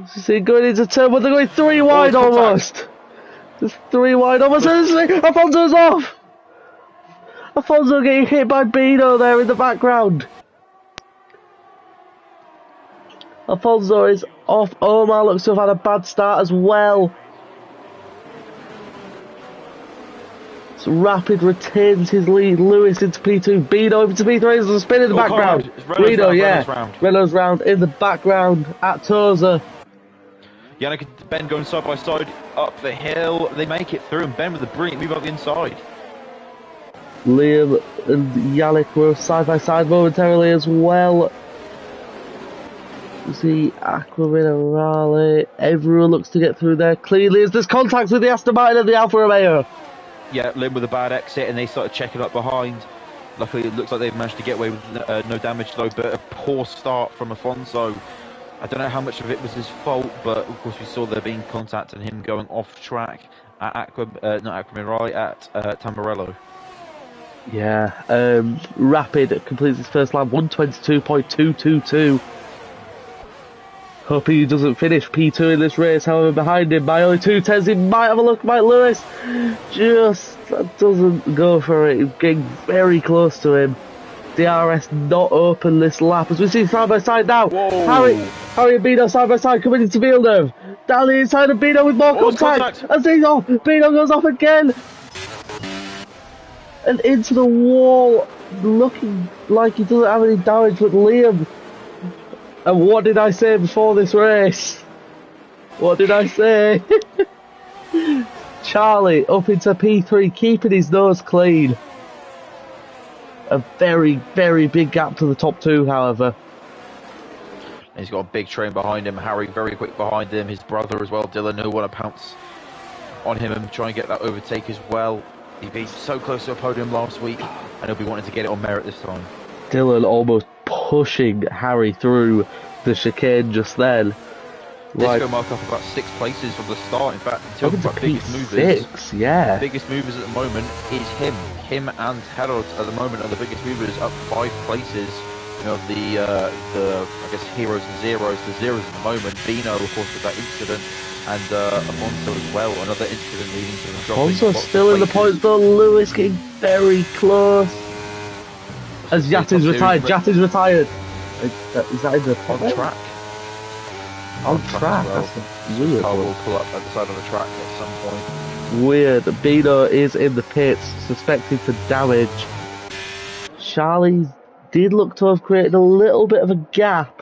[SPEAKER 2] See, going into turn, but they're going 3 wide almost. Just 3 wide almost. Alfonso's off. Alfonso getting hit by Bino there in the background. Alfonso is off. Omar looks to have had a bad start as well. So Rapid retains his lead. Lewis into P2. Bino over to P3. There's a spin in the background. Reno, yeah. Renault's round in the background at Toza.
[SPEAKER 1] Yannick and Ben going side by side up the hill. They make it through, and Ben with a brilliant move up the inside.
[SPEAKER 2] Liam and Yannick were side by side momentarily as well. You see Aquaman and Raleigh. Everyone looks to get through there cleanly as there's contact with the Aston Martin and the Alfa Romeo.
[SPEAKER 1] Yeah, Lim with a bad exit, and they started checking up behind. Luckily, it looks like they've managed to get away with no damage though, but a poor start from Afonso. I don't know how much of it was his fault, but of course we saw there being contact and him going off track at Tamburello.
[SPEAKER 2] Yeah, Rapid completes his first lap, 122.222. Hoping he doesn't finish P2 in this race, however behind him by only 2 tenths he might have a look at Lewis. Just doesn't go for it, he's getting very close to him. DRS not open this lap as we see side by side now. Harry and Bino side by side coming into Villeneuve. Down the inside of Bino with more contact. As he's off, Bino goes off again. And into the wall, looking like he doesn't have any damage with Liam. And what did I say before this race? What did I say? Charlie up into P3, keeping his nose clean. A very, very big gap to the top 2, however.
[SPEAKER 1] He's got a big train behind him. Harry very quick behind him. His brother as well, Dylan, who want to pounce on him and try and get that overtake as well. He been so close to a podium last week, and he'll be wanting to get it on merit this time.
[SPEAKER 2] Dylan almost pushing Harry through the chicane just then.
[SPEAKER 1] Disco mark up about 6 places from the start. In fact, two of our biggest movers.
[SPEAKER 2] Yeah.
[SPEAKER 1] Biggest movers at the moment is him. Him and Herod at the moment are the biggest movers, up 5 places. You know, the I guess heroes and zeros. The zeros at the moment. Bino, of course, with that incident, and Alonso as well. Another incident leading to them dropping.
[SPEAKER 2] Alonso still in the points, though. Lewis getting very close. As Yati's retired. Yati's retired. Is that in the
[SPEAKER 1] on track?
[SPEAKER 2] On track.
[SPEAKER 1] Well.
[SPEAKER 2] That's weird.
[SPEAKER 1] Car will pull up at the side of the track at some point.
[SPEAKER 2] Weird. Bino is in the pits, suspected for damage. Charlie did look to have created a little bit of a gap,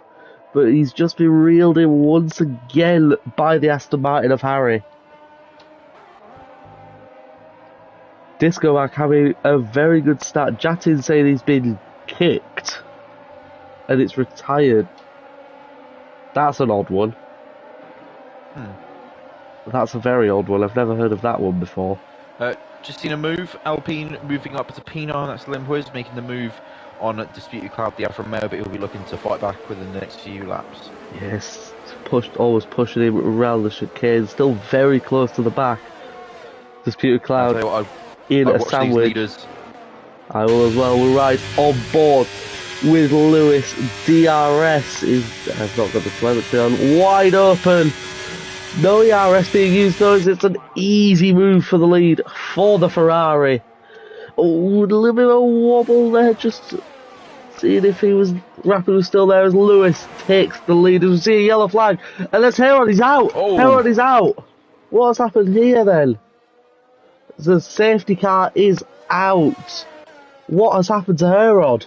[SPEAKER 2] but he's just been reeled in once again by the Aston Martin of Harry. Disco Mark having a very good start. Jatin saying he's been kicked and it's retired. That's an odd one. That's a very odd one. I've never heard of that one before.
[SPEAKER 1] Just seen a move. Alpine moving up to Pinar. That's Limhuis making the move on Disputed Cloud, the Alfa Romeo, but he'll be looking to fight back within the next few laps.
[SPEAKER 2] Yes, always pushing him around the chicane. Still very close to the back. Disputed Cloud in a sandwich. I will as well. We're right on board with Lewis. DRS has not got the telemetry on. Wide open. No ERS being used though, as it's an easy move for the lead for the Ferrari. Oh, a little bit of a wobble there, just seeing if Rapid was still there as Lewis takes the lead. As we see a yellow flag, and that's Herod, he's out.
[SPEAKER 1] Oh.
[SPEAKER 2] Herod is out. What's happened here then? The safety car is out. What has happened to Herod?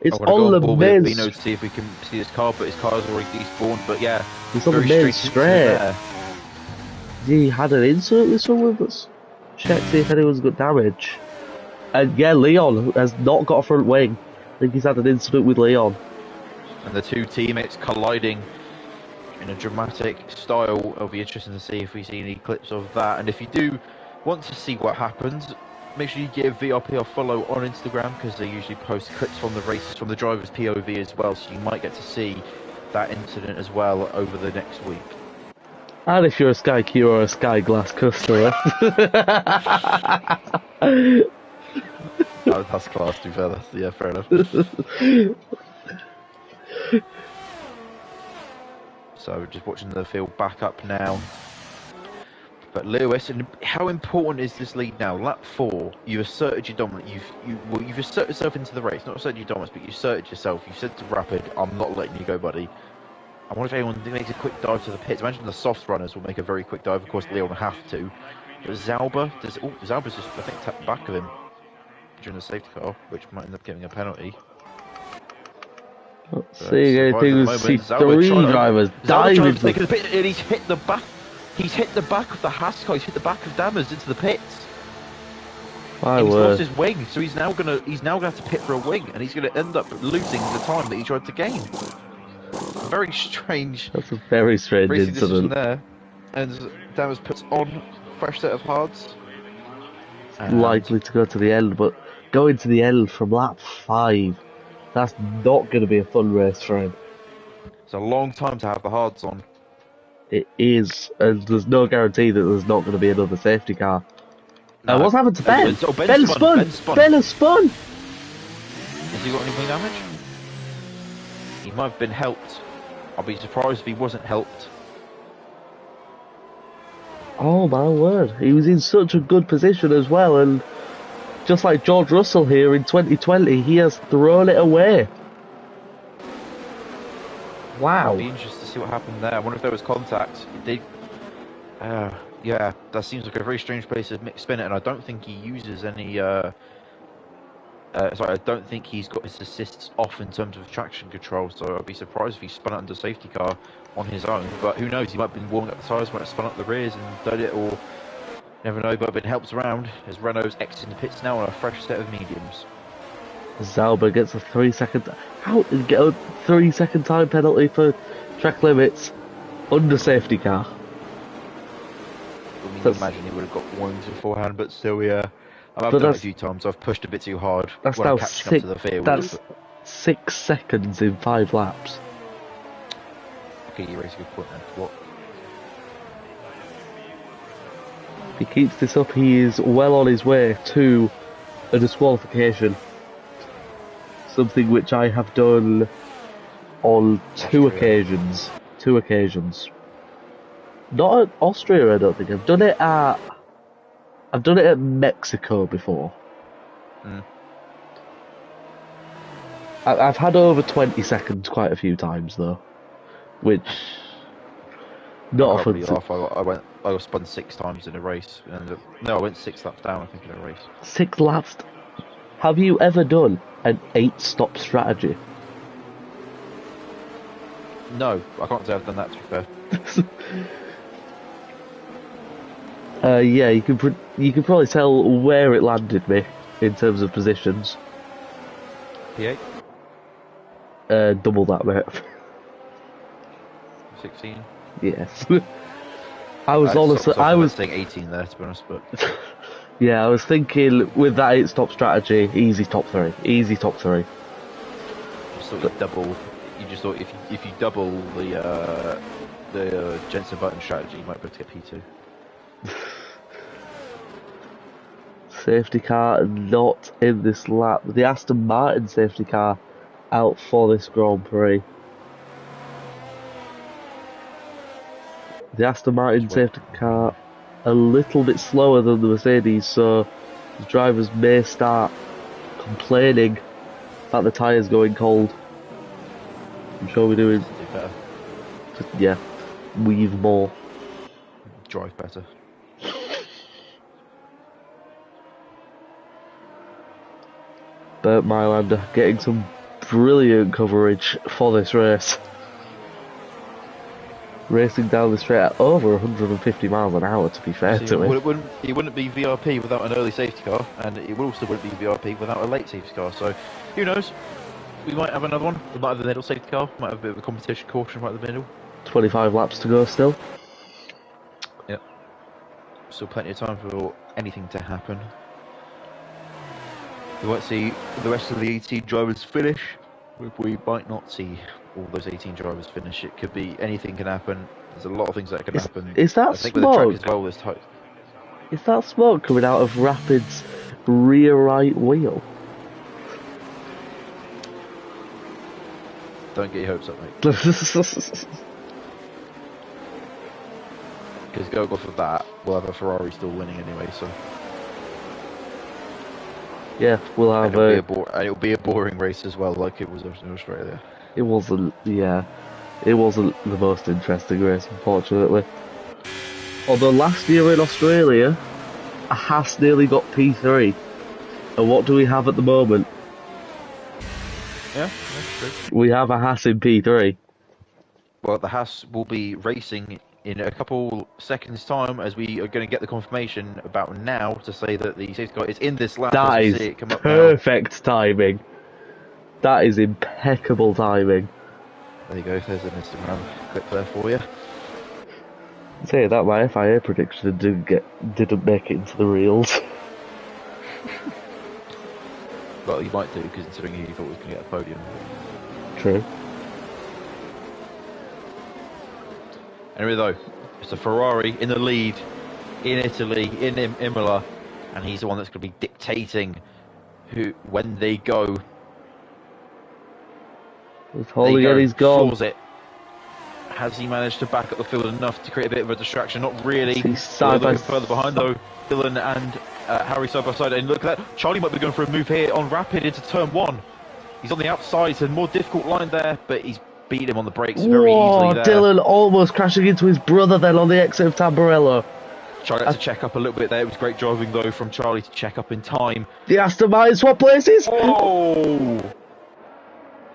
[SPEAKER 2] It's on the main.
[SPEAKER 1] Bino to see if we can see his car, but his car's already despawned. But yeah,
[SPEAKER 2] it's on the main straight. He had an incident with someone, but check see if anyone's got damage. And yeah, Leon has not got a front wing. I think he's had an incident with Leon.
[SPEAKER 1] And the two teammates colliding in a dramatic style. It'll be interesting to see if we see any clips of that. And if you do want to see what happens, make sure you give VRP a follow on Instagram, because they usually post clips from the races from the driver's POV as well, so you might get to see that incident as well over the next week.
[SPEAKER 2] And if you're a Sky Q or a Sky Glass customer.
[SPEAKER 1] That's class, to be fair. Yeah, fair enough. So we're just watching the field back up now. But Lewis, and how important is this lead now? Lap 4, you asserted your dominance. You've asserted yourself into the race. Not asserted your dominance, but you asserted yourself. You said to Rapid, "I'm not letting you go, buddy." I wonder if anyone makes a quick dive to the pits. Imagine the soft runners will make a very quick dive. Of course, Leon will have to. But Zauber Zauber's just, I think, tapped the back of him during the safety car, which might end up getting a penalty.
[SPEAKER 2] Not seeing anything. We see 3 drivers dive into
[SPEAKER 1] the pit, and he's hit the back. He's hit the back of the Haas car. He's hit the back of Dammers into the pits.
[SPEAKER 2] My
[SPEAKER 1] he's
[SPEAKER 2] word.
[SPEAKER 1] lost his wing, so he's now gonna have to pit for a wing, and he's gonna end up losing the time that he tried to gain. Very strange.
[SPEAKER 2] That's a very strange incident
[SPEAKER 1] there. And Dammers puts on fresh set of hards.
[SPEAKER 2] Likely to go to the end, but going to the end from lap 5, that's not going to be a fun race for him.
[SPEAKER 1] It's a long time to have the hards on.
[SPEAKER 2] It is, and there's no guarantee that there's not going to be another safety car.
[SPEAKER 1] No.
[SPEAKER 2] What's happened to Ben? Ben spun! Ben has spun!
[SPEAKER 1] Has he got any wing damage? He might have been helped. I'll be surprised if he wasn't helped.
[SPEAKER 2] Oh my word, he was in such a good position as well, and just like George Russell here in 2020, he has thrown it away. Wow.
[SPEAKER 1] I'll be interested to see what happened there. I wonder if there was contact. Yeah, that seems like a very strange place to spin it, and I don't think he uses any. I don't think he's got his assists off in terms of traction control, so I'd be surprised if he spun it under safety car on his own. But who knows? He might have been warming up the tyres when it spun up the rears and done it, or never know. But been helped around as Renault's exiting the pits now on a fresh set of mediums.
[SPEAKER 2] Zauber gets a 3-second. How did he get a 3-second time penalty for track limits under safety car?
[SPEAKER 1] I mean, you
[SPEAKER 2] That's-
[SPEAKER 1] imagine he would have got warnings beforehand, but still, yeah. I've
[SPEAKER 2] But
[SPEAKER 1] done it a
[SPEAKER 2] that's-
[SPEAKER 1] few times. I've pushed a bit too hard
[SPEAKER 2] That's
[SPEAKER 1] when I'm
[SPEAKER 2] now
[SPEAKER 1] catching up to the field.
[SPEAKER 2] That's
[SPEAKER 1] But
[SPEAKER 2] 6 seconds in 5 laps.
[SPEAKER 1] okay, you raise a good point then. What?
[SPEAKER 2] If he keeps this up, he is well on his way to a disqualification. Something which I have done on two occasions. Not at Austria, I don't think. I've done it at Mexico before.
[SPEAKER 1] Mm.
[SPEAKER 2] I've had over 20 seconds quite a few times though, which not
[SPEAKER 1] I can't
[SPEAKER 2] often.
[SPEAKER 1] really laugh. I was spun 6 times in a race. And no, I went 6 laps down, I think, in a race.
[SPEAKER 2] 6 laps. Have you ever done an 8-stop strategy?
[SPEAKER 1] No, I can't say I've done that, to be fair.
[SPEAKER 2] Yeah, you can probably tell where it landed me in terms of positions.
[SPEAKER 1] P8?
[SPEAKER 2] Double that, mate.
[SPEAKER 1] 16?
[SPEAKER 2] Yes. I was
[SPEAKER 1] saying 18 there, to be honest, but
[SPEAKER 2] yeah, I was thinking with that 8-stop strategy, easy top 3.
[SPEAKER 1] just thought you'd double. You just thought if you double the Jensen Button strategy, you might be able to get P2.
[SPEAKER 2] Safety car not in this lap. The Aston Martin safety car out for this Grand Prix. The Aston Martin safety car a little bit slower than the Mercedes, so the drivers may start complaining about the tyres going cold. I'm sure we're doing
[SPEAKER 1] Do better.
[SPEAKER 2] yeah, weave more.
[SPEAKER 1] Drive better.
[SPEAKER 2] Bert Mylander getting some brilliant coverage for this race. Racing down the straight at over 150 miles an hour, to be fair to him.
[SPEAKER 1] It wouldn't be VRP without an early safety car, and it also wouldn't be VRP without a late safety car. So, who knows? We might have another one. We might have a middle safety car. Might have a bit of a competition caution right in the middle.
[SPEAKER 2] 25 laps to go still.
[SPEAKER 1] Yep. Still plenty of time for anything to happen. We might see the rest of the 18 drivers finish. We might not see all those 18 drivers finish. It could be anything can happen. There's a lot of things that can happen.
[SPEAKER 2] Is that
[SPEAKER 1] I think with the track
[SPEAKER 2] smoke?
[SPEAKER 1] as well this time.
[SPEAKER 2] Is that smoke coming out of Rapid's rear right wheel?
[SPEAKER 1] Don't get your hopes up, mate. Because go off of that, we'll have a Ferrari still winning anyway. So
[SPEAKER 2] Yeah, we'll have
[SPEAKER 1] it'll be a boring race as well, like it was in Australia.
[SPEAKER 2] It wasn't the most interesting race, unfortunately. Although last year in Australia, a Haas nearly got P3. And what do we have at the moment?
[SPEAKER 1] Yeah, that's true.
[SPEAKER 2] We have a Haas in P3.
[SPEAKER 1] Well, the Haas will be racing in a couple seconds' time, as we are going to get the confirmation about now to say that the safety car is in this lap.
[SPEAKER 2] That is perfect timing. That is impeccable timing.
[SPEAKER 1] There you go, there's an Instagram clip there for you.
[SPEAKER 2] Say that, my FIA prediction didn't make it into the reels.
[SPEAKER 1] Well, you might do, considering who you thought was going to get a podium.
[SPEAKER 2] True.
[SPEAKER 1] Anyway, though, it's a Ferrari in the lead in Italy, in Imola, and he's the one that's going to be dictating when they go.
[SPEAKER 2] He's gone.
[SPEAKER 1] Floors it. Has he managed to back up the field enough to create a bit of a distraction? Not really.
[SPEAKER 2] He's further
[SPEAKER 1] behind though. Dylan and Harry side by side, and look at that. Charlie might be going for a move here on rapid into turn 1. He's on the outside, so more difficult line there, but he's beat him on the brakes very easily there.
[SPEAKER 2] Dylan almost crashing into his brother then on the exit of Tamburello.
[SPEAKER 1] Charlie had to check up a little bit there. It was great driving though from Charlie to check up in time.
[SPEAKER 2] The Aston Martin swap places.
[SPEAKER 1] Oh!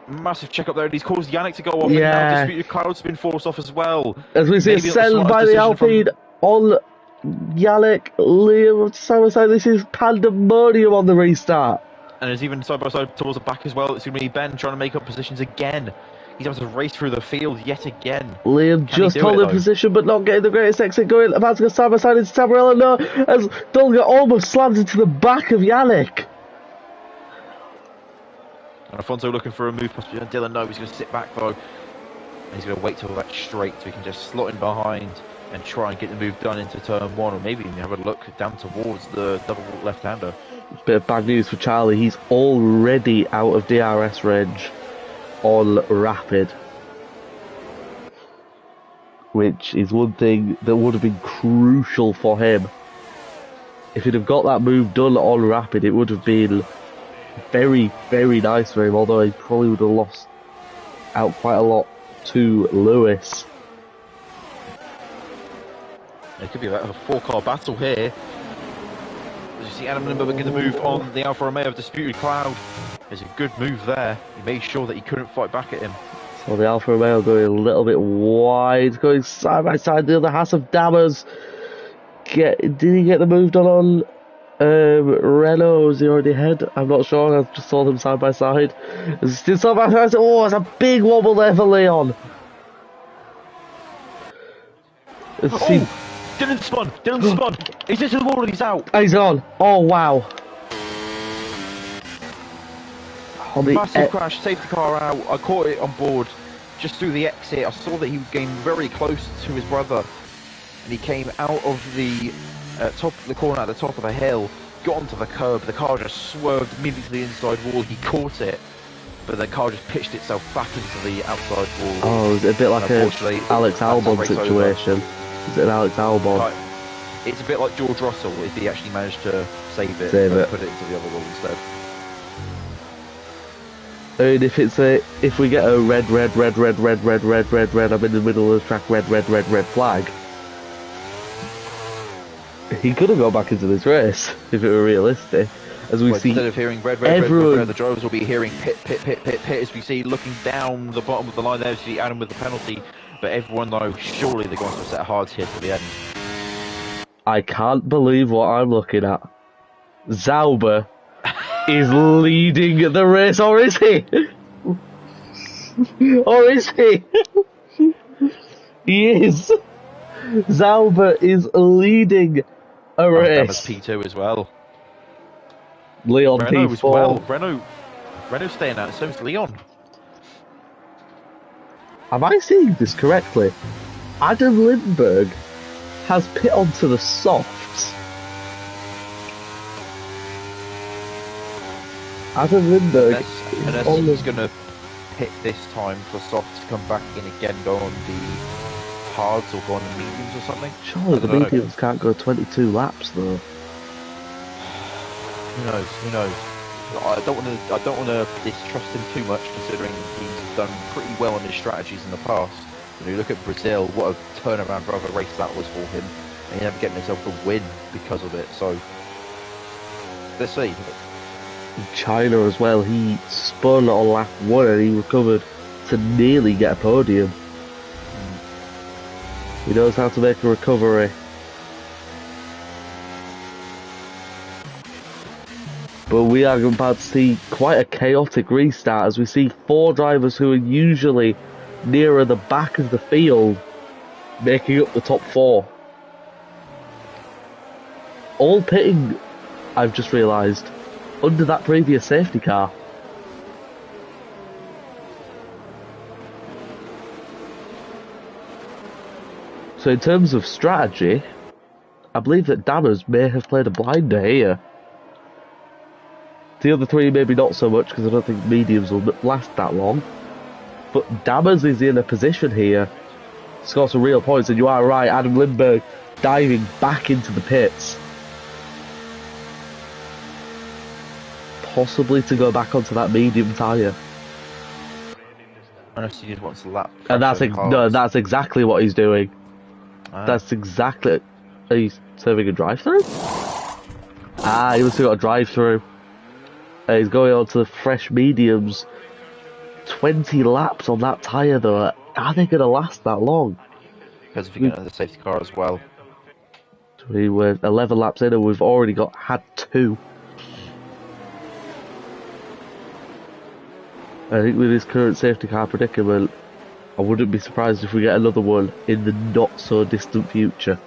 [SPEAKER 1] Massive check up there, and he's caused Yannick to go off.
[SPEAKER 2] Yeah.
[SPEAKER 1] And now disputed cloud's been forced off as well.
[SPEAKER 2] As we see it settled by the Alpine on Yannick, Liam, side by side. This is pandemonium on the restart.
[SPEAKER 1] And there's even side by side towards the back as well. It's going to be Ben trying to make up positions again. He's having to race through the field yet again.
[SPEAKER 2] Liam
[SPEAKER 1] Can he
[SPEAKER 2] just
[SPEAKER 1] do
[SPEAKER 2] holding
[SPEAKER 1] it, though?
[SPEAKER 2] position, but not getting the greatest exit going. About to go side by side into Tabarella. No, as Dolga almost slams into the back of Yannick.
[SPEAKER 1] And Alfonso looking for a move past Dylan. No, he's going to sit back though. And he's going to wait till that's straight so he can just slot in behind and try and get the move done into turn one, or maybe even have a look down towards the double left-hander.
[SPEAKER 2] Bit of bad news for Charlie. He's already out of DRS range on Rapid, which is one thing that would have been crucial for him. If he'd have got that move done on Rapid, it would have been very, very nice for him, although he probably would have lost out quite a lot to Lewis.
[SPEAKER 1] It could be a four-car battle here. As you see Adam Lindbergh get the move on the Alfa Romeo of Disputed Cloud. There's a good move there. He made sure that he couldn't fight back at him.
[SPEAKER 2] So the Alfa Romeo going a little bit wide, going side by side. The other Haas of Dammers. Did he get the move done on Renault? Was he already ahead? I'm not sure. I just saw them side by side. It's still side by side. Oh, it's a big wobble there for Leon.
[SPEAKER 1] Dylan spun! He's into the wall and he's out!
[SPEAKER 2] He's on! Oh, wow.
[SPEAKER 1] Massive crash, safety car out. I caught it on board just through the exit. I saw that he was getting very close to his brother. And he came out of the top of the corner at the top of the hill, got onto the curb. The car just swerved immediately to the inside wall. He caught it, but the car just pitched itself back into the outside wall.
[SPEAKER 2] Oh, it's a bit like an Alex Albon situation. Is it an Alex Albon?
[SPEAKER 1] It's a bit like George Russell if he actually managed to save it and put it to the other wall instead.
[SPEAKER 2] And if we get a red, I'm in the middle of the track, red flag. He could have gone back into this race if it were realistic. As we see,
[SPEAKER 1] instead of hearing red, the drivers will be hearing pit. As we see, looking down the bottom of the line there, we see Adam with the penalty. But everyone knows surely they're going to set of hards here to the end.
[SPEAKER 2] I can't believe what I'm looking at. Zauber is leading the race, or is he? Or is he? He is. Zauber is leading a race.
[SPEAKER 1] P2 as well.
[SPEAKER 2] Leon
[SPEAKER 1] Renault
[SPEAKER 2] P4.
[SPEAKER 1] As well. Renault staying out, so is Leon.
[SPEAKER 2] Am I seeing this correctly? Adam Lindbergh has pit onto the softs. Adam Lindbergh
[SPEAKER 1] unless he's going to pit this time for softs to come back in again, go on the hards or go on the mediums or something.
[SPEAKER 2] Surely the mediums can't go 22 laps though.
[SPEAKER 1] Who knows? I don't want to distrust him too much, considering he's done pretty well on his strategies in the past. When you look at Brazil, what a turnaround of a race that was for him, and he ended up getting himself a win because of it. So let's see.
[SPEAKER 2] In China as well, he spun on lap 1 and he recovered to nearly get a podium. He knows how to make a recovery. But we are about to see quite a chaotic restart as we see 4 drivers who are usually nearer the back of the field making up the top 4. All pitting, I've just realised, under that previous safety car. So in terms of strategy, I believe that Dammers may have played a blinder here. The other 3 maybe not so much, because I don't think mediums will last that long. But Dammers is in a position here to score some real points, and you are right, Adam Lindbergh diving back into the pits. Possibly to go back onto that medium tyre.
[SPEAKER 1] Unless he just wants to lap.
[SPEAKER 2] And that's exactly what he's doing. That's exactly... He's serving a drive-through? He must have got a drive-through. He's going on to the fresh mediums. 20 laps on that tyre though. Are they going to last that long?
[SPEAKER 1] Because if you get the safety car as well.
[SPEAKER 2] We're 11 laps in and we've already had 2. I think with his current safety car predicament, I wouldn't be surprised if we get another one in the not so distant future.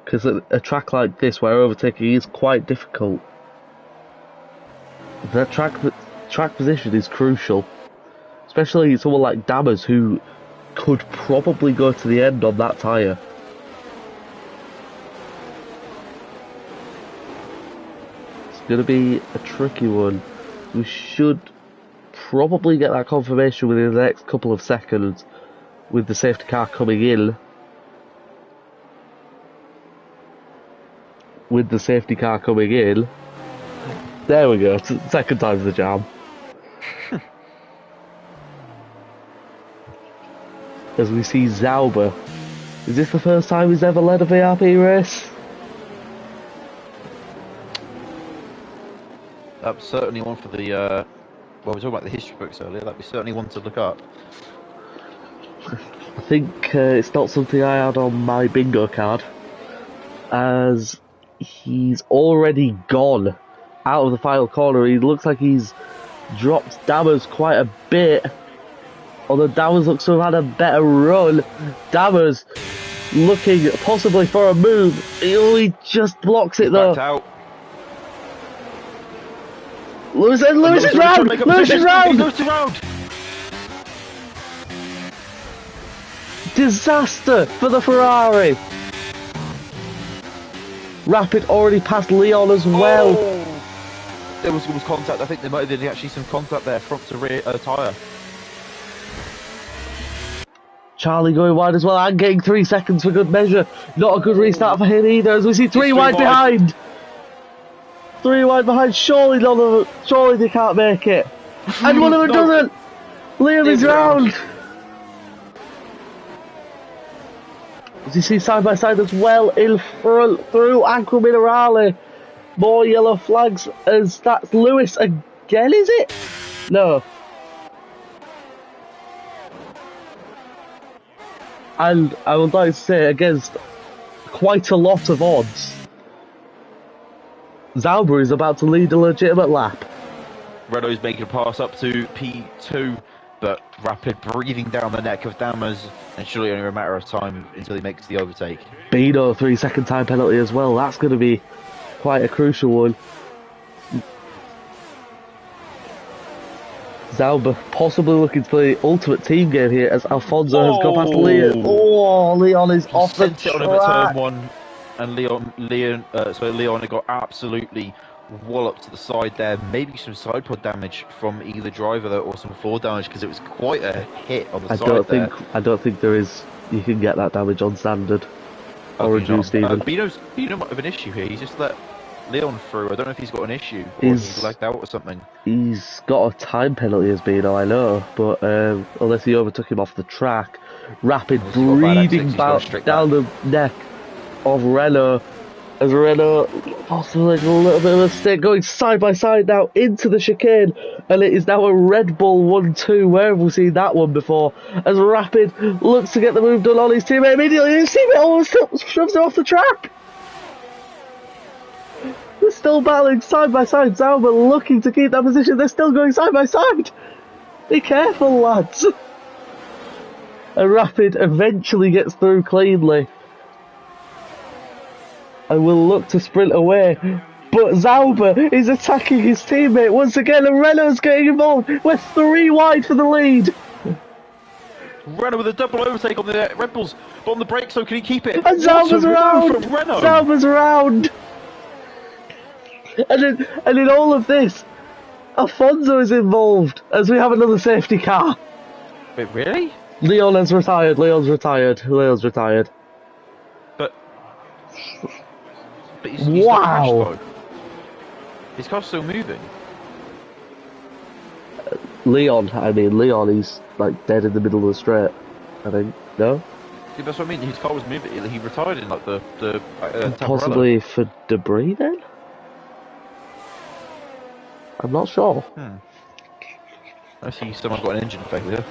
[SPEAKER 2] Because a track like this, where overtaking is quite difficult, that track position is crucial. Especially someone like Dammers, who could probably go to the end on that tyre. It's going to be a tricky one. We should probably get that confirmation within the next couple of seconds with the safety car coming in. With the safety car coming in. There we go, second time's the charm. As we see Zauber. Is this the first time he's ever led a VRP race?
[SPEAKER 1] That's certainly one for the, well, we were talking about the history books earlier, that'd be certainly one to look up.
[SPEAKER 2] I think it's not something I had on my bingo card, as he's already gone out of the final corner. He looks like he's dropped Dammers quite a bit, although Dammers looks to have had a better run. Dammers looking possibly for a move. He just blocks it though.
[SPEAKER 1] Out.
[SPEAKER 2] Lewis is round! Lewis is round! Disaster for the Ferrari. Rapid already passed Leon as well.
[SPEAKER 1] Oh. There was contact. I think there might have been actually some contact there, front to rear tyre.
[SPEAKER 2] Charlie going wide as well and getting 3 seconds for good measure. Not a good restart for him either, as we see three wide behind. 3 wide behind. Surely they can't make it. And one of them doesn't. Liam is round. As you see side by side as well in front through Aqua Minerale. More yellow flags as that's Lewis again, is it? No. And I would like to say, against quite a lot of odds, Zauber is about to lead a legitimate lap.
[SPEAKER 1] Renault's making a pass up to P2, but Rapid breathing down the neck of Dammers, and surely only a matter of time until he makes the overtake.
[SPEAKER 2] Bino, 3 second time penalty as well. That's going to be quite a crucial one. Zauber possibly looking to play the ultimate team game here as Alfonso has gone past Leon. Oh, Leon is off the track.
[SPEAKER 1] On him at turn 1, and Leon got absolutely walloped to the side there. Maybe some side pod damage from either driver though, or some floor damage, because it was quite a hit on the side there.
[SPEAKER 2] I don't think there is. You can get that damage on standard or reduced even.
[SPEAKER 1] Bino might have an issue here. He's just let Leon through. I don't know if he's got an issue or if he's lagged out or something.
[SPEAKER 2] He's got a time penalty as Bino, I know, but unless he overtook him off the track. Rapid breathing down the neck of Renault, as Renault possibly a little bit of a mistake, going side by side now into the chicane, and it is now a Red Bull 1-2. Where have we seen that one before? As Rapid looks to get the move done on his teammate immediately, his teammate almost shoves him off the track. They're still battling side by side. Zauber looking to keep that position. They're still going side by side. Be careful, lads. And Rapid eventually gets through cleanly and will look to sprint away. But Zauber is attacking his teammate once again, and Renault's getting involved. We're 3 wide for the lead.
[SPEAKER 1] Renault with a double overtake on the Red Bulls, but on the brake, so can he keep it?
[SPEAKER 2] And Zauber's around. Zauber's around. And in all of this, Alfonso is involved as we have another safety car.
[SPEAKER 1] Wait, really?
[SPEAKER 2] Leon has retired. Leon's retired.
[SPEAKER 1] But he's wow. His car's still moving.
[SPEAKER 2] Leon, he's like dead in the middle of the straight, I think. No?
[SPEAKER 1] Yeah, that's what I mean. His car was moving. He retired in like the
[SPEAKER 2] possibly for debris then? I'm not sure.
[SPEAKER 1] I see someone got an engine failure.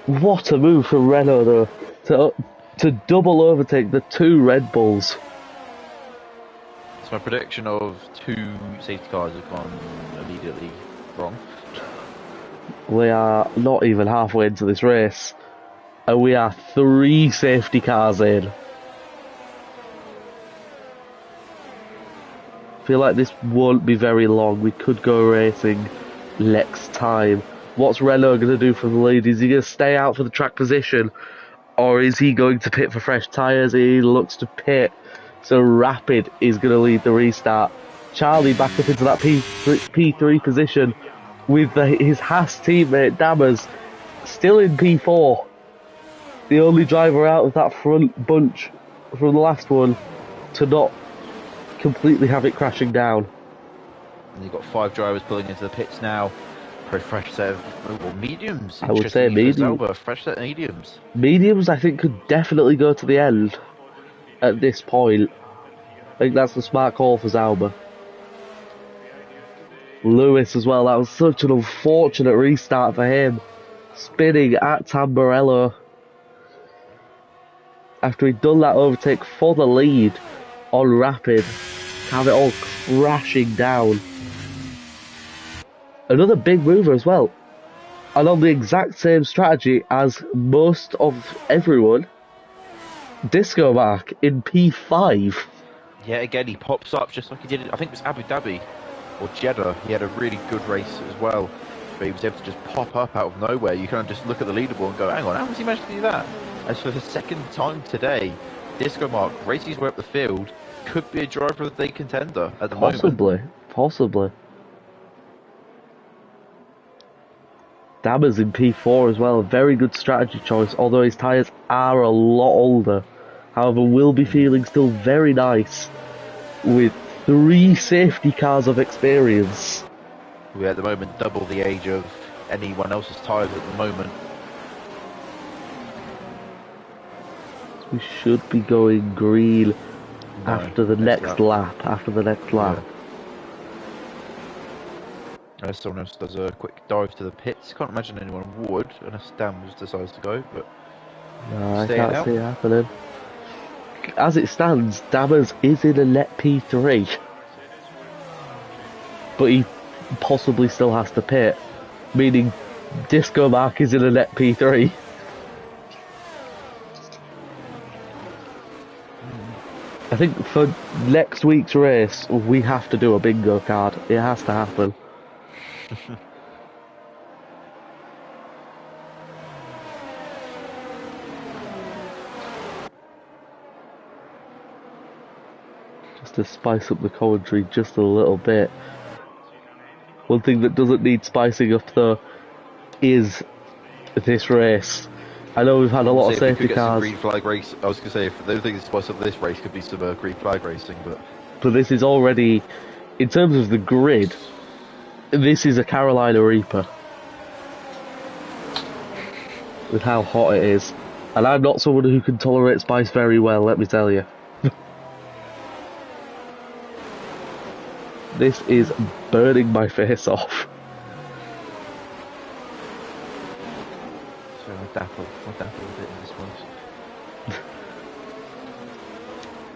[SPEAKER 2] What a move from Renault though, to double overtake the 2 Red Bulls.
[SPEAKER 1] So my prediction of 2 safety cars have gone immediately wrong.
[SPEAKER 2] We are not even halfway into this race, and we are 3 safety cars in. I feel like this won't be very long. We could go racing next time. What's Renault going to do for the lead? Is he going to stay out for the track position, or is he going to pit for fresh tyres? He looks to pit, so Rapid is going to lead the restart. Charlie back up into that P3 position with his Haas teammate Dammers still in P4. The only driver out of that front bunch from the last one to not completely have it crashing down.
[SPEAKER 1] And you've got 5 drivers pulling into the pits now. Pretty fresh set of mediums.
[SPEAKER 2] I would say medium.
[SPEAKER 1] Fresh set of mediums.
[SPEAKER 2] Mediums, I think, could definitely go to the end at this point. I think that's the smart call for Zauber. Lewis as well, that was such an unfortunate restart for him. Spinning at Tamburello. After he'd done that overtake for the lead on Rapid, have it all crashing down. Another big mover as well. And on the exact same strategy as most of everyone, Disco Mark in P5.
[SPEAKER 1] Yeah, again, he pops up just like he did, I think it was Abu Dhabi or Jeddah. He had a really good race as well, but he was able to just pop up out of nowhere. You kind of just look at the leaderboard and go, hang on, how has he managed to do that? As for the second time today, Disco Mark races his way up the field, could be a driver of the day contender at the moment.
[SPEAKER 2] Possibly. Dammers in P4 as well, a very good strategy choice, although his tyres are a lot older. However, will be feeling still very nice with 3 safety cars of experience.
[SPEAKER 1] We're at the moment double the age of anyone else's tyres at the moment.
[SPEAKER 2] We should be going green after the next lap. Yeah.
[SPEAKER 1] Unless someone else does a quick dive to the pits. Can't imagine anyone would, unless Dams decides to go, but...
[SPEAKER 2] No, I can't see it happening. As it stands, Dammers is in a net P3. But he possibly still has to pit, meaning Disco Mark is in a net P3. I think for next week's race, we have to do a bingo card. It has to happen. Just to spice up the commentary just a little bit. One thing that doesn't need spicing up though is this race. I know we've had a lot of safety cars.
[SPEAKER 1] Green flag race. I was going to say, if the only thing to spice up this race could be some green flag racing, but
[SPEAKER 2] this is already, in terms of the grid, this is a Carolina Reaper. With how hot it is. And I'm not someone who can tolerate spice very well, let me tell you. This is burning my face off.
[SPEAKER 1] So I'll dapple a bit in this one.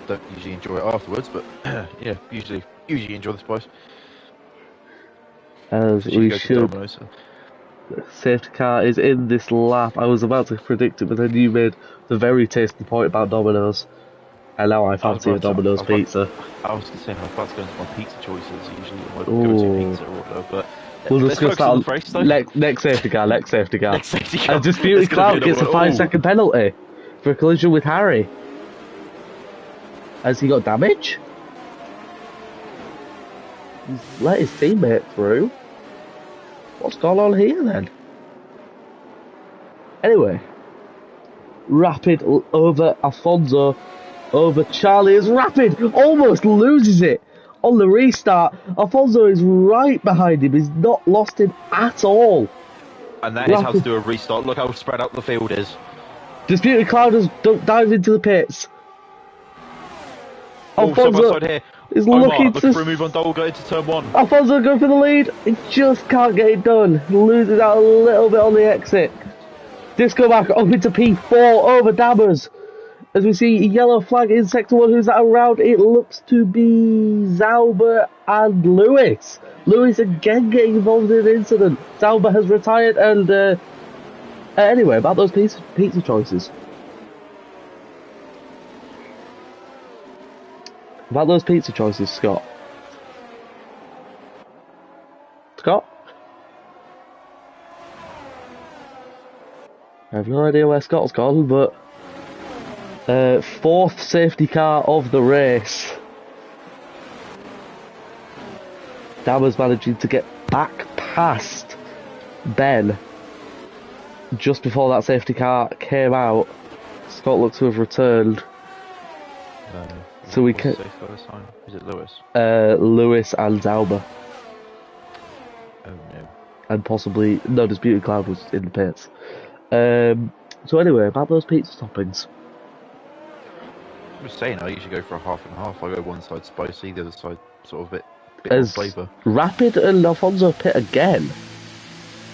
[SPEAKER 1] Don't usually enjoy it afterwards, but yeah, usually enjoy the spice.
[SPEAKER 2] As we should. Safety car is in this lap. I was about to predict it, but then you made the very tasty point about Domino's. And now I fancy a Domino's pizza.
[SPEAKER 1] I was going to say, I'm about to go into my pizza choices, usually my go-to pizza order, but...
[SPEAKER 2] We'll discuss that on race, next safety car.
[SPEAKER 1] Next safety car.
[SPEAKER 2] And Disputed Cloud gets a 5-second penalty for a collision with Harry. Has he got damage? He's let his teammate through. What's going on here then? Anyway, Rapid over Alfonso, over Charlie as Rapid almost loses it on the restart. Alfonso is right behind him, he's not lost him at all.
[SPEAKER 1] And that is how to do a restart. Look how spread out the field is.
[SPEAKER 2] Disputed Cloud has dived into the pits. Alfonso is looking to
[SPEAKER 1] remove on Dolga into turn 1.
[SPEAKER 2] Alfonso going for the lead. He just can't get it done. Loses out a little bit on the exit. Disco back up into P4 over Dammers. as we see a yellow flag in Sector 1. Who's that around? It looks to be Zauber and Lewis. Lewis again getting involved in an incident. Zauber has retired, and anyway, about those pizza choices. About those pizza choices, Scott. Scott? I have no idea where Scott's gone, but fourth safety car of the race. Dammer's managing to get back past Ben just before that safety car came out. Scott looks to have returned. So we can.
[SPEAKER 1] Is it Lewis?
[SPEAKER 2] Lewis and Zauber.
[SPEAKER 1] Oh no.
[SPEAKER 2] And possibly no, Disputed Cloud was in the pits. So anyway, about those pizza toppings.
[SPEAKER 1] I was saying I usually go for a half and half. I go one side spicy, the other side sort of bit
[SPEAKER 2] As
[SPEAKER 1] flavour.
[SPEAKER 2] Rapid and Alfonso pit again.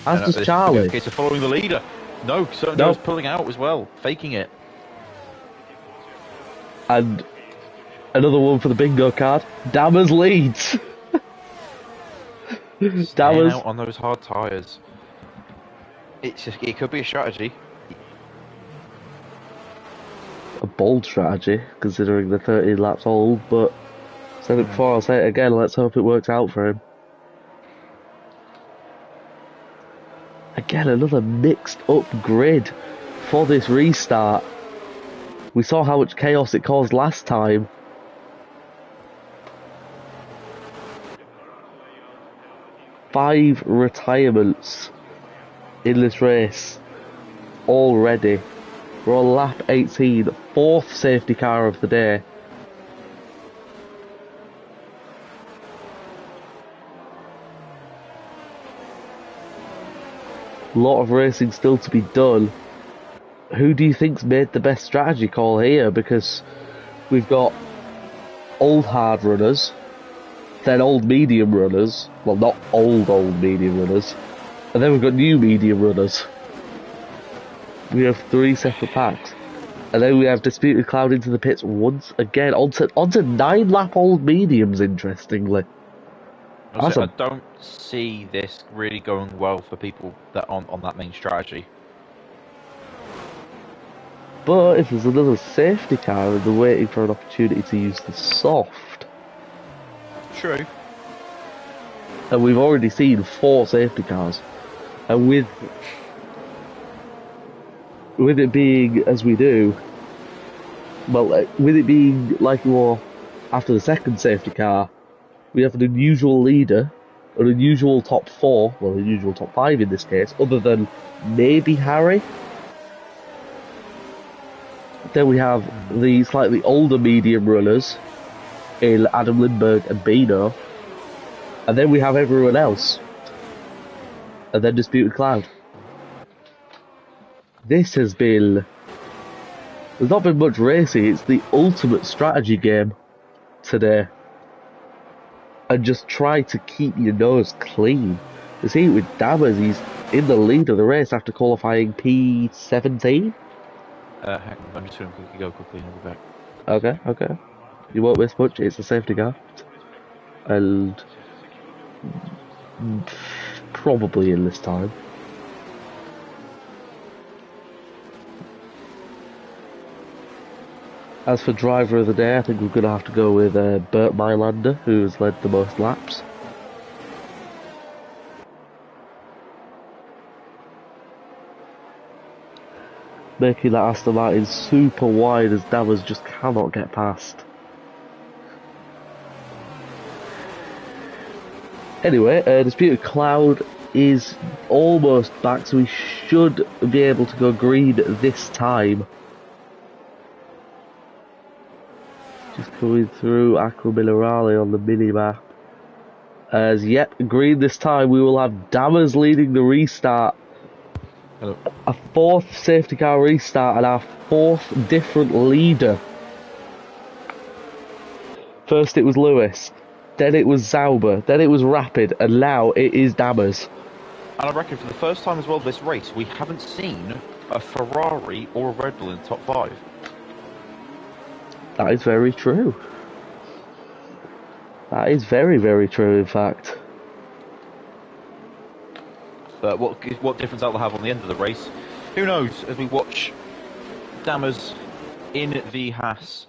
[SPEAKER 2] As does Charlie.
[SPEAKER 1] Okay, so following the leader. No, Sergio's pulling out as well, faking it.
[SPEAKER 2] And another one for the bingo card. Dammers leads.
[SPEAKER 1] Dammers out on those hard tyres. It could be a strategy.
[SPEAKER 2] A bold strategy, considering they're 13 laps old, but said it before, I'll say it again, let's hope it works out for him. Again, another mixed up grid for this restart. We saw how much chaos it caused last time. Five retirements in this race already. We're on lap 18, fourth safety car of the day. A lot of racing still to be done. Who do you think's made the best strategy call here? Because we've got old hard runners, then old medium runners. Well, not old medium runners. And then we've got new medium runners. We have three separate packs. And then we have Disputed Cloud into the pits once again. Onto 9 lap old mediums, interestingly.
[SPEAKER 1] I don't see this really going well for people that on that main strategy.
[SPEAKER 2] But if there's another safety car and they're waiting for an opportunity to use the soft.
[SPEAKER 1] True.
[SPEAKER 2] And we've already seen 4 safety cars. And with it being as we do, well, with it being like we were after the second safety car, we have an unusual leader, an unusual top 4, well, an unusual top 5 in this case, other than maybe Harry. Then we have the slightly older medium runners in Adam Lindbergh and Bino. And then we have everyone else. And then Disputed Cloud. This has been... There's not been much racing, it's the ultimate strategy game today. And just try to keep your nose clean. You see with Dammers, he's in the lead of the race after qualifying P17.
[SPEAKER 1] Hang on, I'm just going to go quickly and I'll be back.
[SPEAKER 2] Okay. You won't miss much, it's a safety car. And... probably in this time. As for driver of the day, I think we're going to have to go with Bert Mylander, who has led the most laps. Making that Aston Martin super wide as Dammers just cannot get past. Anyway, Disputed Cloud is almost back, so we should be able to go green this time. Just coming through Aqua Minerale on the mini-map. As, yep, green this time. We will have Dammers leading the restart.
[SPEAKER 1] Hello.
[SPEAKER 2] A 4th safety car restart and our 4th different leader. First it was Lewis, then it was Zauber, then it was Rapid, and now it is Dammers.
[SPEAKER 1] And I reckon for the first time as well this race, we haven't seen a Ferrari or a Red Bull in the top 5.
[SPEAKER 2] That is very true. That is very, very true, in fact.
[SPEAKER 1] But what difference that'll have on the end of the race, who knows? As we watch Dammers in the Haas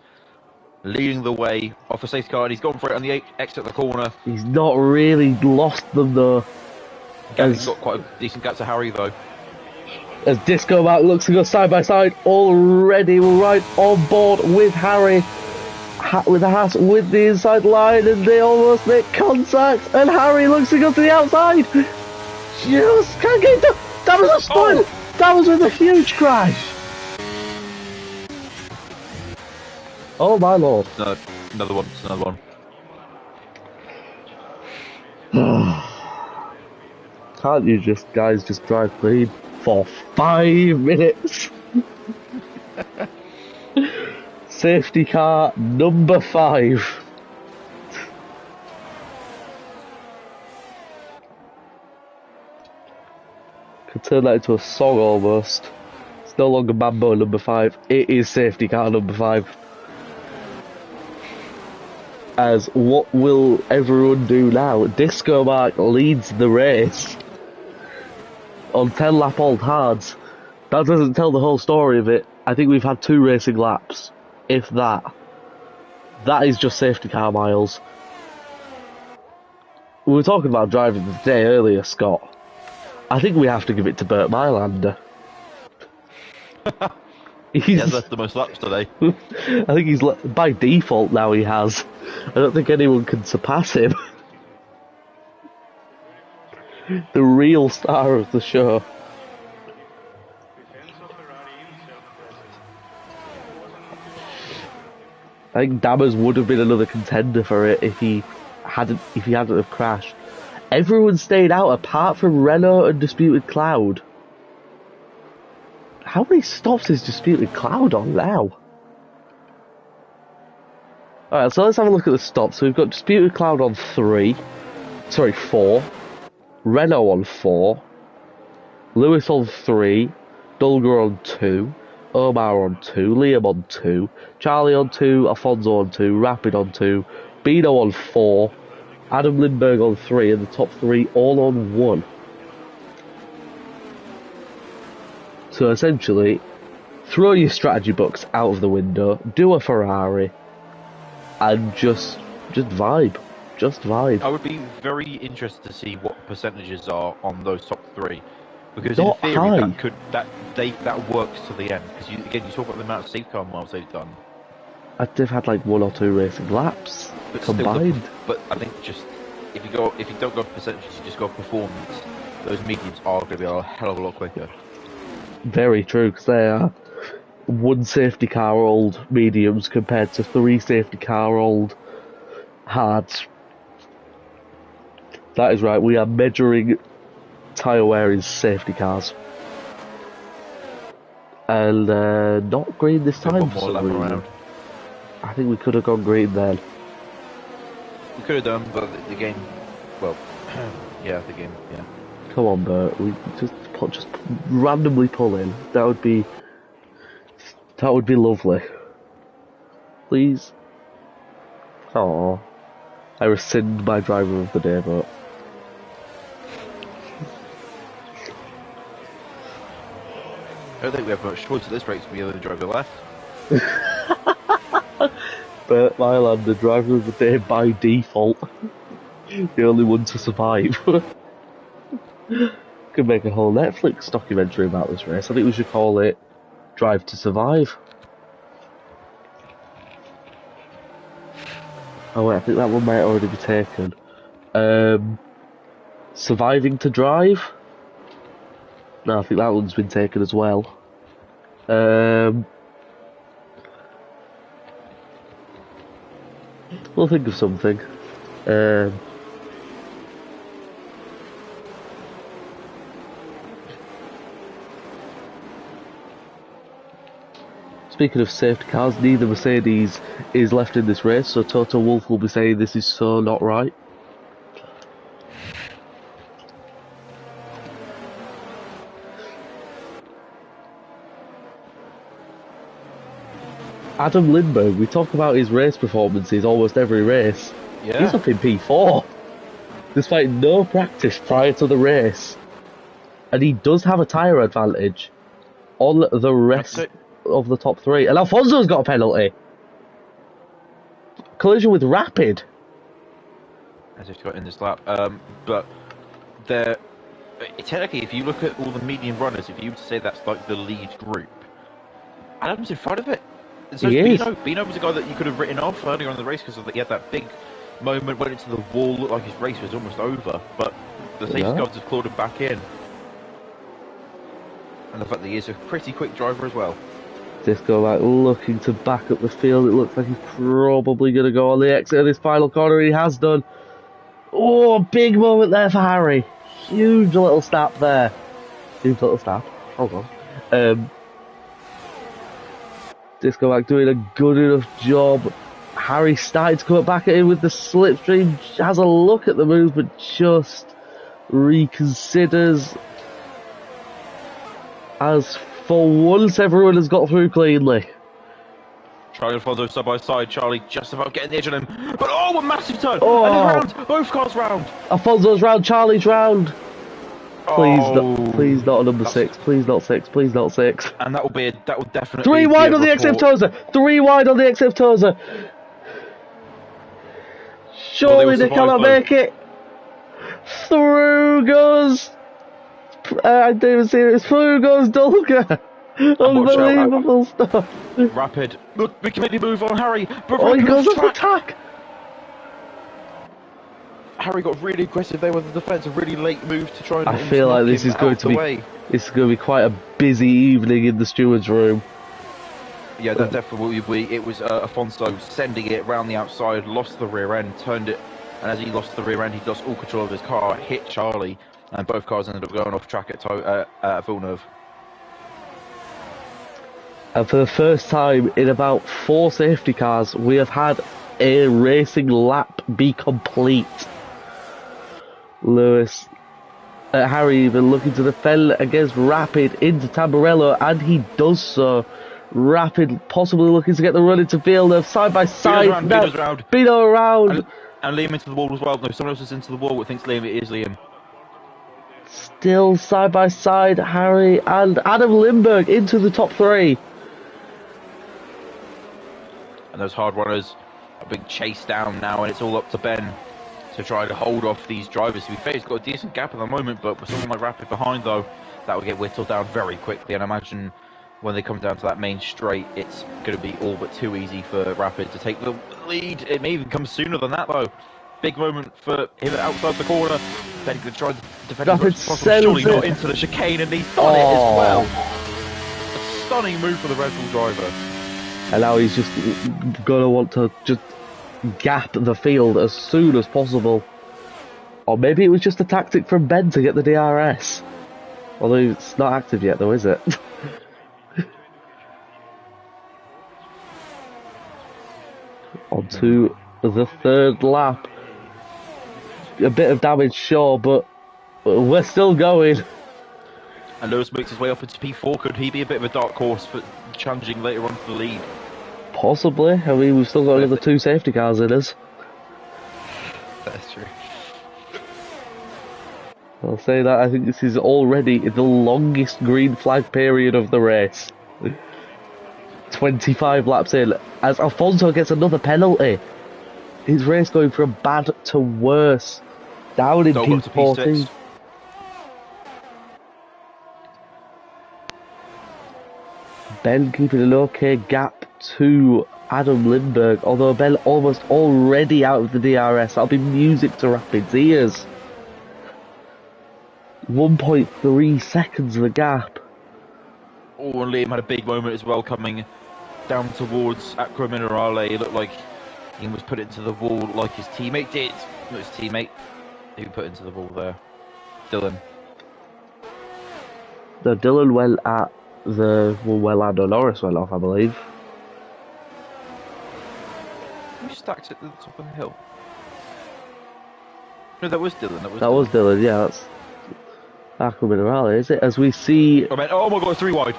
[SPEAKER 1] leading the way off a safety car, and he's gone for it on the exit of the corner.
[SPEAKER 2] He's not really lost them though.
[SPEAKER 1] He's got quite a decent gap to Harry though.
[SPEAKER 2] As Disco Mark looks to go side by side, already right on board with Harry. With the Haas with the inside line, and they almost make contact, and Harry looks to go to the outside. Just can't get it. That was a spoil. Oh. That was with a huge crash. Oh my lord.
[SPEAKER 1] No, another one. It's another
[SPEAKER 2] one. Can't you guys just drive clean for 5 minutes? Safety car number 5. Could turn that into a song almost. It's no longer Mambo number 5. It is safety car number 5. As what will everyone do now? Disco Mark leads the race on 10 lap old hards. That doesn't tell the whole story of it. I think we've had 2 racing laps, if that. That is just safety car miles. We were talking about driving the day earlier, Scott. I think we have to give it to Bert Mylander.
[SPEAKER 1] He has left the most laps today.
[SPEAKER 2] I think he's by default now. He has. I don't think anyone can surpass him. The real star of the show. I think Dammers would have been another contender for it if he hadn't have crashed. Everyone stayed out apart from Renault and Disputed Cloud. How many stops is Disputed Cloud on now? Alright, so let's have a look at the stops. So we've got Disputed Cloud on 4. Renault on 4. Lewis on 3. Dulger on 2. Omar on 2. Liam on 2. Charlie on 2. Alfonso on 2. Rapid on 2. Bino on 4. Adam Lindbergh on 3. And the top 3 all on 1. So essentially, throw your strategy books out of the window, do a Ferrari, and just vibe. Just vibe.
[SPEAKER 1] I would be very interested to see what percentages are on those top 3, because
[SPEAKER 2] not
[SPEAKER 1] in theory
[SPEAKER 2] high.
[SPEAKER 1] that works to the end. Because you talk about the amount of safety car miles they've done.
[SPEAKER 2] They've had like 1 or 2 racing laps
[SPEAKER 1] but
[SPEAKER 2] combined.
[SPEAKER 1] But I think just if you don't go for percentages, you just go performance. Those mediums are going to be a hell of a lot quicker.
[SPEAKER 2] Very true, because they are 1 safety car old mediums compared to 3 safety car old hards. That is right, we are measuring tyre wear in safety cars. And not green this time for some reason. I think we could have gone green then.
[SPEAKER 1] We could have done, but the game, well, yeah, the game, yeah.
[SPEAKER 2] Come on, Bert. We just randomly pull in. That would be lovely. Please. Oh, I rescind my driver of the day vote.
[SPEAKER 1] I don't think we have much choice at this rate to be able to drive the left.
[SPEAKER 2] Bert Mylander, driver of the day by default. The only one to survive. Could make a whole Netflix documentary about this race. I think we should call it Drive to Survive. Oh wait, I think that one might already be taken. Surviving to Drive? No, I think that one's been taken as well. We'll think of something. Speaking of safety cars, neither Mercedes is left in this race, so Toto Wolff will be saying this is so not right. Adam Lindbergh, we talk about his race performances almost every race.
[SPEAKER 1] Yeah.
[SPEAKER 2] He's up in P4, despite no practice prior to the race. And he does have a tyre advantage on the rest of the top three. And Alfonso's got a penalty. Collision with Rapid.
[SPEAKER 1] As if got in this lap. But technically, if you look at all the medium runners, if you were to say that's like the lead group, Adam's in front of it. So Bino was a guy that you could have written off earlier in the race because he had that big moment, went into the wall, looked like his race was almost over, but the safety guards have clawed him back in. And the fact that he is a pretty quick driver as well.
[SPEAKER 2] Disco like looking to back up the field. It looks like he's probably going to go on the exit of this final corner. He has done. Oh, big moment there for Harry. Huge little snap there. Huge little snap. Hold on. Disco back doing a good enough job. Harry started to come back at him with the slipstream. Has a look at the move, but just reconsiders. As for once, everyone has got through cleanly.
[SPEAKER 1] Charlie and Alfonso side by side. Charlie just about getting the edge on him. But a massive turn.
[SPEAKER 2] Oh.
[SPEAKER 1] And he's round. Both cars round.
[SPEAKER 2] Alfonso's round. Charlie's round. Please not a number 6. Please not 6. Please not 6.
[SPEAKER 1] And that will definitely
[SPEAKER 2] 3 wide on the XF Tozer. 3 wide on the XF Tozer. Surely they cannot make it. Through goes. I didn't even see it. Through goes Dulga. Unbelievable stuff.
[SPEAKER 1] Rapid. Look, we can maybe move on, Harry. But
[SPEAKER 2] he goes off attack.
[SPEAKER 1] Harry got really aggressive there with the defence. A really late move to try and.
[SPEAKER 2] I feel like this is going to be quite a busy evening in the stewards' room.
[SPEAKER 1] Yeah, that definitely will be. It was Afonso sending it round the outside, lost the rear end, turned it, and as he lost the rear end, he lost all control of his car, hit Charlie, and both cars ended up going off track at Villeneuve.
[SPEAKER 2] And for the first time in about 4 safety cars, we have had a racing lap be complete. Harry even looking to defend against Rapid into Tamburello, and he does so. Rapid possibly looking to get the run into Villeneuve side by side. Bino around.
[SPEAKER 1] And Liam into the wall as well. No, someone else is into the wall. It thinks Liam. It is Liam.
[SPEAKER 2] Still side by side, Harry and Adam Lindbergh into the top 3.
[SPEAKER 1] And those hard runners are being chased down now, and it's all up to Ben to try to hold off these drivers. To be fair, he's got a decent gap at the moment, but with someone like Rapid behind, though, that will get whittled down very quickly. And I imagine when they come down to that main straight, it's going to be all but too easy for Rapid to take the lead. It may even come sooner than that, though. Big moment for him outside the corner. Ben going to try and defend as much as possible. Surely not into the chicane, and he's done it as well. A stunning move for the Red Bull driver.
[SPEAKER 2] And now he's just going to want to just gap the field as soon as possible. Or maybe it was just a tactic from Ben to get the DRS. Although it's not active yet, though, is it? On to the 3rd lap. A bit of damage, sure, but we're still going.
[SPEAKER 1] And Lewis makes his way up into P4. Could he be a bit of a dark horse for challenging later on for the lead?
[SPEAKER 2] Possibly. I mean, we've still got another 2 safety cars in us.
[SPEAKER 1] That's true.
[SPEAKER 2] I'll say that I think this is already the longest green flag period of the race. 25 laps in, as Alfonso gets another penalty. His race going from bad to worse. Down in P14. Ben keeping an okay gap to Adam Lindbergh, although Ben almost already out of the DRS. That'll be music to Rapid's ears. 1.3 seconds of the gap.
[SPEAKER 1] Oh, and Liam had a big moment as well coming down towards Acqua Minerale. It looked like he was put into the wall like his teammate did. Not his teammate who put into the wall there. Dylan.
[SPEAKER 2] No, Dylan went at Lando Norris went off, I believe.
[SPEAKER 1] Who stacked it at the top of the hill? No, that was Dylan.
[SPEAKER 2] That was Dylan, yeah, that's Acqua Minerale, is it? As we see...
[SPEAKER 1] Oh my god, 3 wide.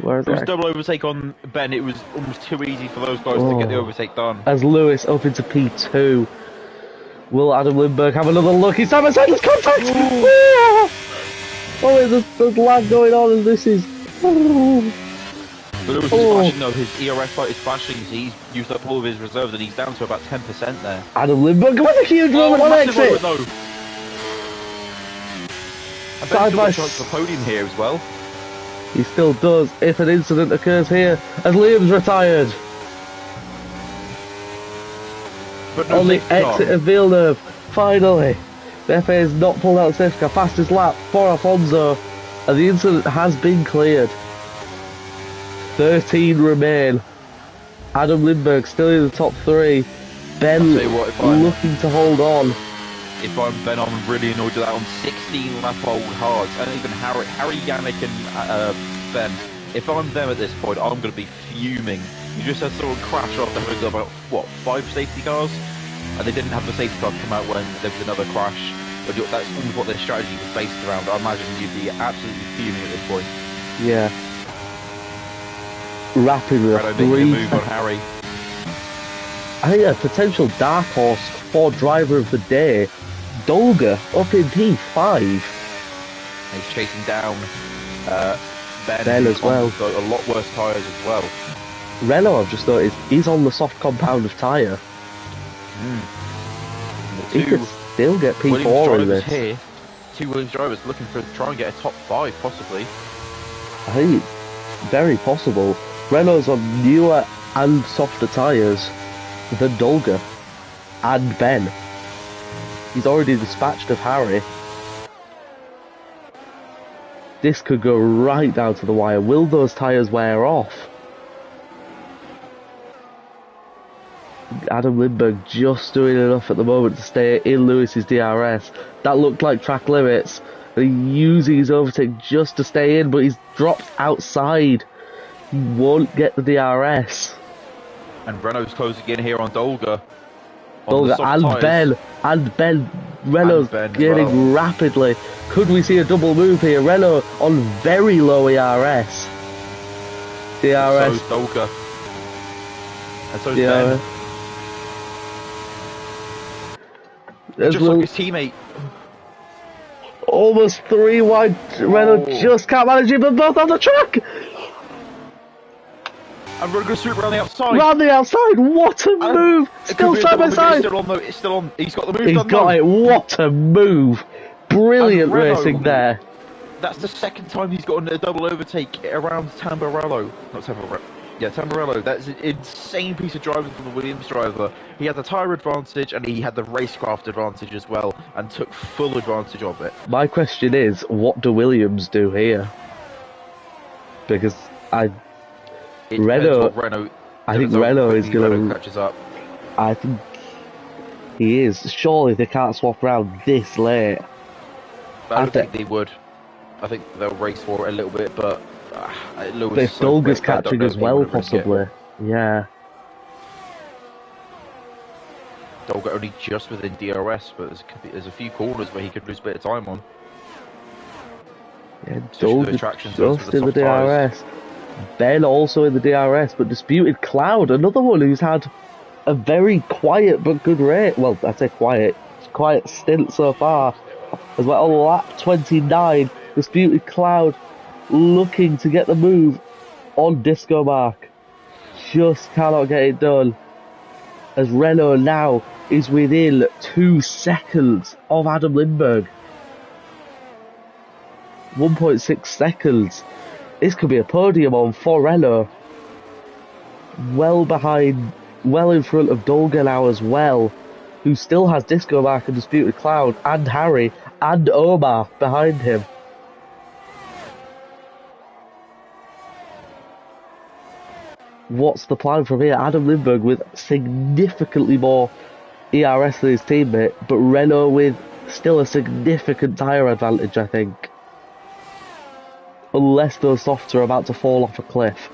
[SPEAKER 2] Where is
[SPEAKER 1] It was
[SPEAKER 2] it?
[SPEAKER 1] double overtake on Ben. It was almost too easy for those guys to get the overtake done.
[SPEAKER 2] As Lewis up into P2. Will Adam Lindbergh have another look? He's having sightless contact! There's lag going on, and this is.
[SPEAKER 1] But Lewis is flashing though. His ERS light is flashing. He's used up all of his reserves, and he's down to about 10% there.
[SPEAKER 2] Adam Lindbergh with a huge moment on exit!
[SPEAKER 1] And Ben's still got a chance for the podium here as well.
[SPEAKER 2] He still does if an incident occurs here, as Liam's retired.
[SPEAKER 1] But no
[SPEAKER 2] On the exit of Villeneuve, finally, the FA has not pulled out the safety car. Fastest lap for Alfonso, and the incident has been cleared. 13 remain. Adam Lindbergh still in the top 3. Ben looking to hold on.
[SPEAKER 1] If I'm Ben, I'm really annoyed with that on 16 lap old hards, and even Harry, Yannick, and Ben. If I'm them at this point, I'm going to be fuming. You just had someone crash after having got about, what, 5 safety cars? And they didn't have the safety car come out when there was another crash. But that's what their strategy was based around. I imagine you'd be absolutely fuming at this point.
[SPEAKER 2] Yeah. Rapidly,
[SPEAKER 1] making a move on Harry.
[SPEAKER 2] I think a potential dark horse for driver of the day, Dolga, up in P5.
[SPEAKER 1] He's chasing down
[SPEAKER 2] Ben as well.
[SPEAKER 1] Got a lot worse tyres as well.
[SPEAKER 2] Renault, I've just noticed, he's on the soft compound of tyre. He could still get P4 in this.
[SPEAKER 1] Here, 2 Williams drivers looking to try and get a top 5, possibly.
[SPEAKER 2] I think it's very possible. Renault's on newer and softer tyres than Dolga and Ben. He's already dispatched of Harry. This could go right down to the wire. Will those tyres wear off? Adam Lindbergh just doing enough at the moment to stay in Lewis's DRS. That looked like track limits. He's using his overtake just to stay in, but he's dropped outside. He won't get the DRS.
[SPEAKER 1] And Renault's closing in here on Dolga.
[SPEAKER 2] Dolga and Ben. Renault's gaining rapidly. Could we see a double move here? Renault on very low ERS. DRS.
[SPEAKER 1] So Dolga. And so's
[SPEAKER 2] DRS.
[SPEAKER 1] Ben. Just like his teammate.
[SPEAKER 2] Almost 3 wide. Renault just can't manage it, but both on the track.
[SPEAKER 1] And we're going to swoop around the outside.
[SPEAKER 2] Round the outside, what a move! Still side by side.
[SPEAKER 1] It's still on. He's got the move.
[SPEAKER 2] He's got it. What a move! Brilliant racing there.
[SPEAKER 1] That's the second time he's gotten a double overtake around Tamburello. Not Tamburello. Yeah, Tamburello. That's an insane piece of driving from the Williams driver. He had the tyre advantage and he had the racecraft advantage as well, and took full advantage of it.
[SPEAKER 2] My question is, what do Williams do here? Because Renault I think Renault is going to
[SPEAKER 1] catches up.
[SPEAKER 2] I think he is. Surely they can't swap around this late.
[SPEAKER 1] I don't think they would. I think they'll race for it a little bit, but Lewis.
[SPEAKER 2] If Dolga's catching as well, possibly. Yeah.
[SPEAKER 1] Dolga only just within DRS, but there's a few corners where he could lose a bit of time on.
[SPEAKER 2] Yeah, Dolga just in the DRS. Ben also in the DRS, but Disputed Cloud, another one who's had a very quiet but good rate. Well, I say quiet stint so far. As well, on lap 29, Disputed Cloud looking to get the move on Disco Mark. Just cannot get it done. As Renault now is within 2 seconds of Adam Lindbergh. 1.6 seconds. This could be a podium on for Renault. Well behind, well in front of Dolga now as well, who still has Disco Mark and Disputed Cloud and Harry and Omar behind him. What's the plan from here? Adam Lindbergh with significantly more ERS than his teammate, but Renault with still a significant tyre advantage, I think. Unless those softs are about to fall off a cliff.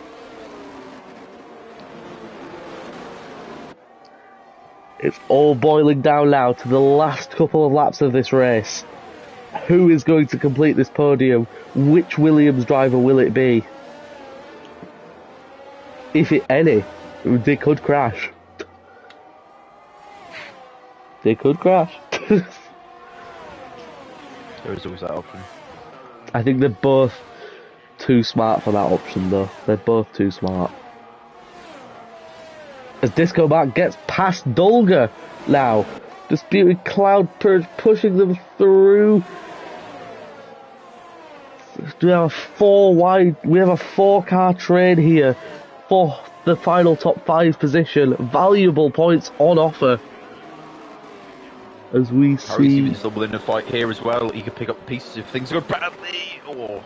[SPEAKER 2] It's all boiling down now to the last couple of laps of this race. Who is going to complete this podium? Which Williams driver will it be? if it any, they could crash. They could crash.
[SPEAKER 1] There is always that option.
[SPEAKER 2] I think they're both too smart for that option, though. They're both too smart. As Disco Mark gets past Dolga now. Disputed Cloud pushing them through. We have a 4-wide. We have a 4-car train here for the final top 5 position. Valuable points on offer. As we
[SPEAKER 1] Harry's
[SPEAKER 2] see
[SPEAKER 1] even stumbled in a fight here as well. He could pick up pieces if things go badly. Oh.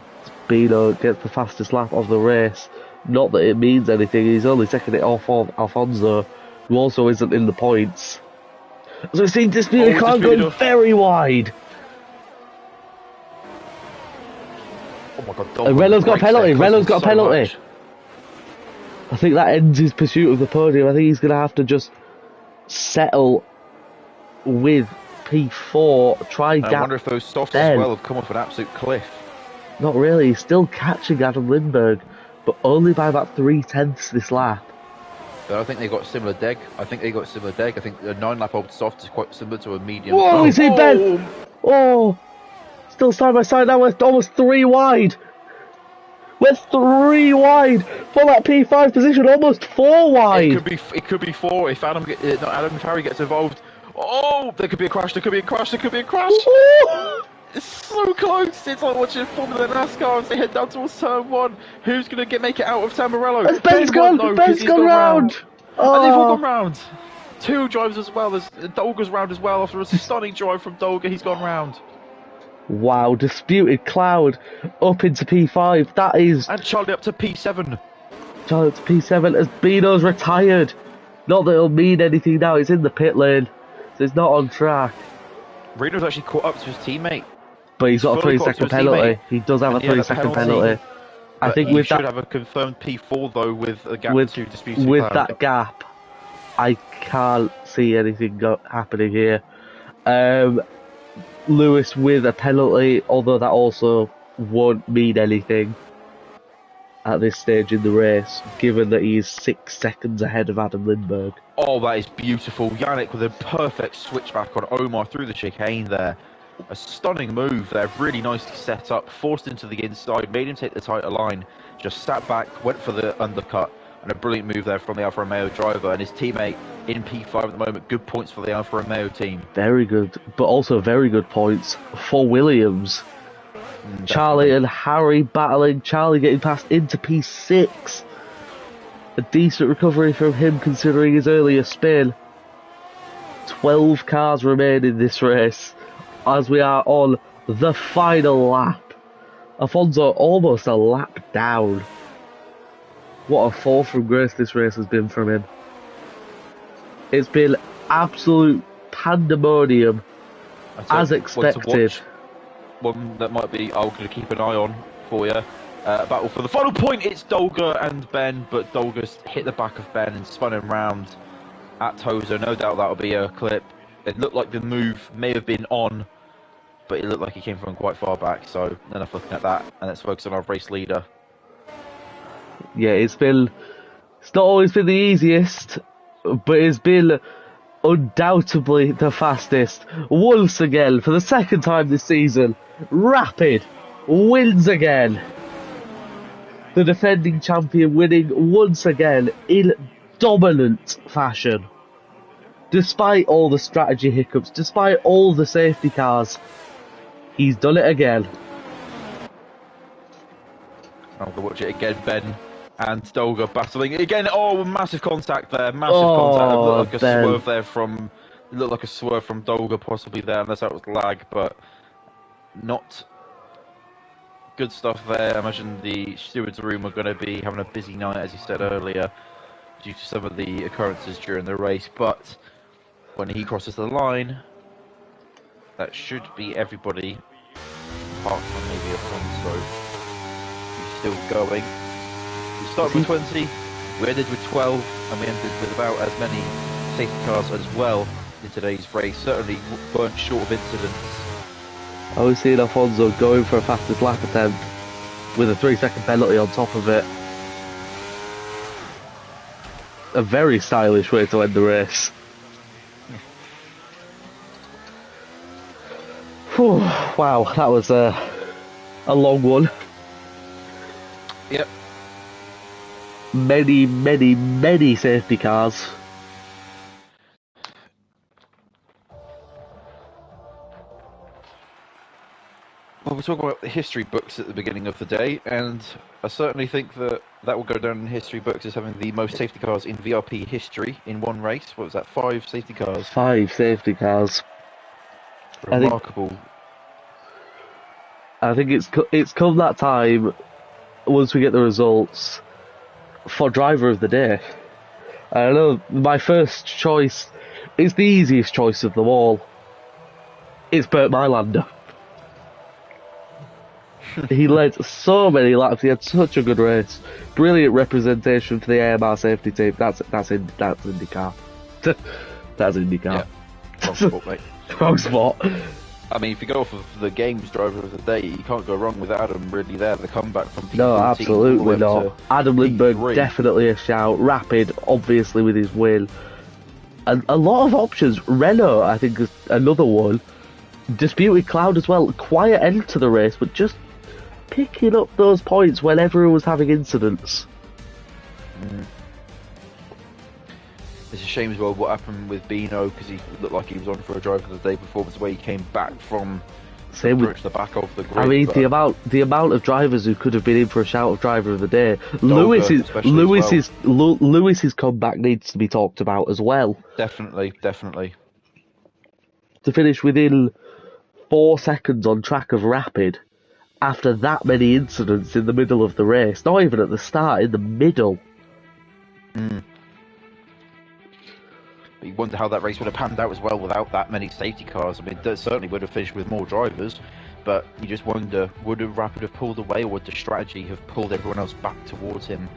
[SPEAKER 2] Bino gets the fastest lap of the race. Not that it means anything. He's only taking it off of Alfonso, who also isn't in the points. So we've seen Disputed Cloud going very wide.
[SPEAKER 1] Oh my god,
[SPEAKER 2] And Renault's got a penalty. Renault's got a penalty. I think that ends his pursuit of the podium. I think he's going to have to just settle with P4. Try gap.
[SPEAKER 1] I wonder if those softs as well have come off an absolute cliff.
[SPEAKER 2] Not really. He's still catching Adam Lindbergh, but only by about 3/10 this lap.
[SPEAKER 1] But I think they got similar deck. I think a 9-lap old soft is quite similar to a medium.
[SPEAKER 2] Whoa, we see Ben! Oh! Still side by side now, we're almost 3 wide. We're 3 wide for that P5 position, almost 4 wide.
[SPEAKER 1] It could be 4 if Adam and Harry gets involved. Oh, there could be a crash. There could be a crash. There could be a crash. It's so close. It's like watching Formula NASCAR as they head down towards turn 1. Who's going to make it out of Tamburello?
[SPEAKER 2] Has Ben's gone?
[SPEAKER 1] No,
[SPEAKER 2] Ben's gone round. Oh.
[SPEAKER 1] And they've all gone round. 2 drives as well. There's Dolga's round as well. After a stunning drive from Dolga, he's gone round.
[SPEAKER 2] Wow, Disputed Cloud up into P5. That is...
[SPEAKER 1] And Charlie up to P7.
[SPEAKER 2] Charlie up to P7 as Bino's retired. Not that it'll mean anything now. He's in the pit lane, so he's not on track.
[SPEAKER 1] Reno's actually caught up to his teammate.
[SPEAKER 2] But he's got a 3-second penalty. He does have a 3-second penalty. I think with that,
[SPEAKER 1] should have a confirmed P4 though, with a gap to Disputed
[SPEAKER 2] with
[SPEAKER 1] Cloud.
[SPEAKER 2] that gap, I can't see anything happening here. Lewis with a penalty, although that also won't mean anything at this stage in the race, given that he's 6 seconds ahead of Adam Lindbergh.
[SPEAKER 1] Oh, that is beautiful. Yannick with a perfect switchback on Omar through the chicane there. A stunning move there, really nicely set up, forced into the inside, made him take the tighter line, just sat back, went for the undercut, and a brilliant move there from the Alfa Romeo driver and his teammate in P5 at the moment. Good points for the Alfa Romeo team.
[SPEAKER 2] Very good, but also very good points for Williams. Charlie and Harry battling, Charlie getting passed into P6. A decent recovery from him considering his earlier spin. 12 cars remain in this race as we are on the final lap. Alfonso almost a lap down. What a fall from grace this race has been from him. It's been absolute pandemonium, as expected.
[SPEAKER 1] One that might be I'm going to keep an eye on for you. Battle for the final point. It's Dolga and Ben, but Dolga's hit the back of Ben and spun him round at Tozer. No doubt that'll be a clip. It looked like the move may have been on, but it looked like he came from quite far back. So enough looking at that, and let's focus on our race leader.
[SPEAKER 2] Yeah, it's not always been the easiest, but it's been undoubtedly the fastest. Once again, for the second time this season, Rapid wins again. The defending champion winning once again in dominant fashion. Despite all the strategy hiccups, despite all the safety cars, he's done it again.
[SPEAKER 1] I'll go watch it again, Ben and Dolga battling again. Oh, massive contact there, massive contact. It looked like a swerve there from. It looked like a swerve from Dolga possibly there, unless that was lag, but not good stuff there. I imagine the stewards' room are going to be having a busy night, as you said earlier, due to some of the occurrences during the race. But when he crosses the line, that should be everybody, apart from maybe Alfonso, who's still going. We started with 20, we ended with 12, and we ended with about as many safety cars as well in today's race. Certainly weren't short of incidents.
[SPEAKER 2] I was seeing Alfonso going for a fastest lap attempt with a 3-second penalty on top of it. a very stylish way to end the race. Whew, wow, that was a long one.
[SPEAKER 1] Yep.
[SPEAKER 2] Many, many, many safety cars.
[SPEAKER 1] Well, we're talking about the history books at the beginning of the day, and I certainly think that will go down in history books as having the most safety cars in VRP history in one race. What was that? 5 safety cars.
[SPEAKER 2] 5 safety cars.
[SPEAKER 1] Remarkable.
[SPEAKER 2] I think it's come that time, once we get the results, for driver of the day. I know my first choice is the easiest choice of them all. It's Burt Mylander. He led so many laps. He had such a good race. Brilliant representation for the AMR safety team. That's IndyCar. That's IndyCar.
[SPEAKER 1] Yeah. Wrong spot, mate.
[SPEAKER 2] Wrong spot.
[SPEAKER 1] I mean, if you go off of the games driver of the day, you can't go wrong with Adam really there. The comeback from P14
[SPEAKER 2] No, absolutely
[SPEAKER 1] all the way
[SPEAKER 2] not. Adam Lindbergh,
[SPEAKER 1] P3.
[SPEAKER 2] definitely a shout. Rapid, obviously, with his win. And a lot of options. Renault, I think, is another one. Disputed Cloud as well. Quiet end to the race, but just picking up those points when everyone was having incidents.
[SPEAKER 1] It's a shame as well what happened with Bino, because he looked like he was on for a drive of the day performance where he came back from
[SPEAKER 2] Same with,
[SPEAKER 1] the back of the grid.
[SPEAKER 2] I mean,
[SPEAKER 1] but
[SPEAKER 2] the amount of drivers who could have been in for a shout of driver of the day.
[SPEAKER 1] Dover,
[SPEAKER 2] Lewis's comeback needs to be talked about as well.
[SPEAKER 1] Definitely.
[SPEAKER 2] To finish within 4 seconds on track of Rapid after that many incidents in the middle of the race, not even at the start, in the middle.
[SPEAKER 1] But you wonder how that race would have panned out as well without that many safety cars. I mean, it certainly would have finished with more drivers, but you just wonder, would a Rapid have pulled away, or would the strategy have pulled everyone else back towards him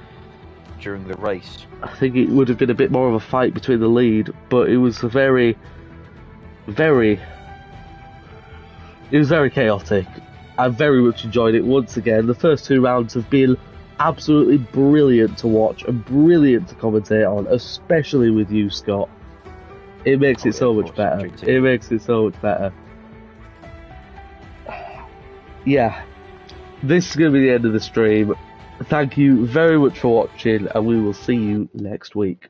[SPEAKER 1] during the race?
[SPEAKER 2] I think it would have been a bit more of a fight between the lead, but it was very chaotic. I very much enjoyed it once again. The first 2 rounds have been absolutely brilliant to watch and brilliant to commentate on, especially with you, Scott. It makes it so much better. It makes it so much better. Yeah, this is going to be the end of the stream. Thank you very much for watching, and we will see you next week.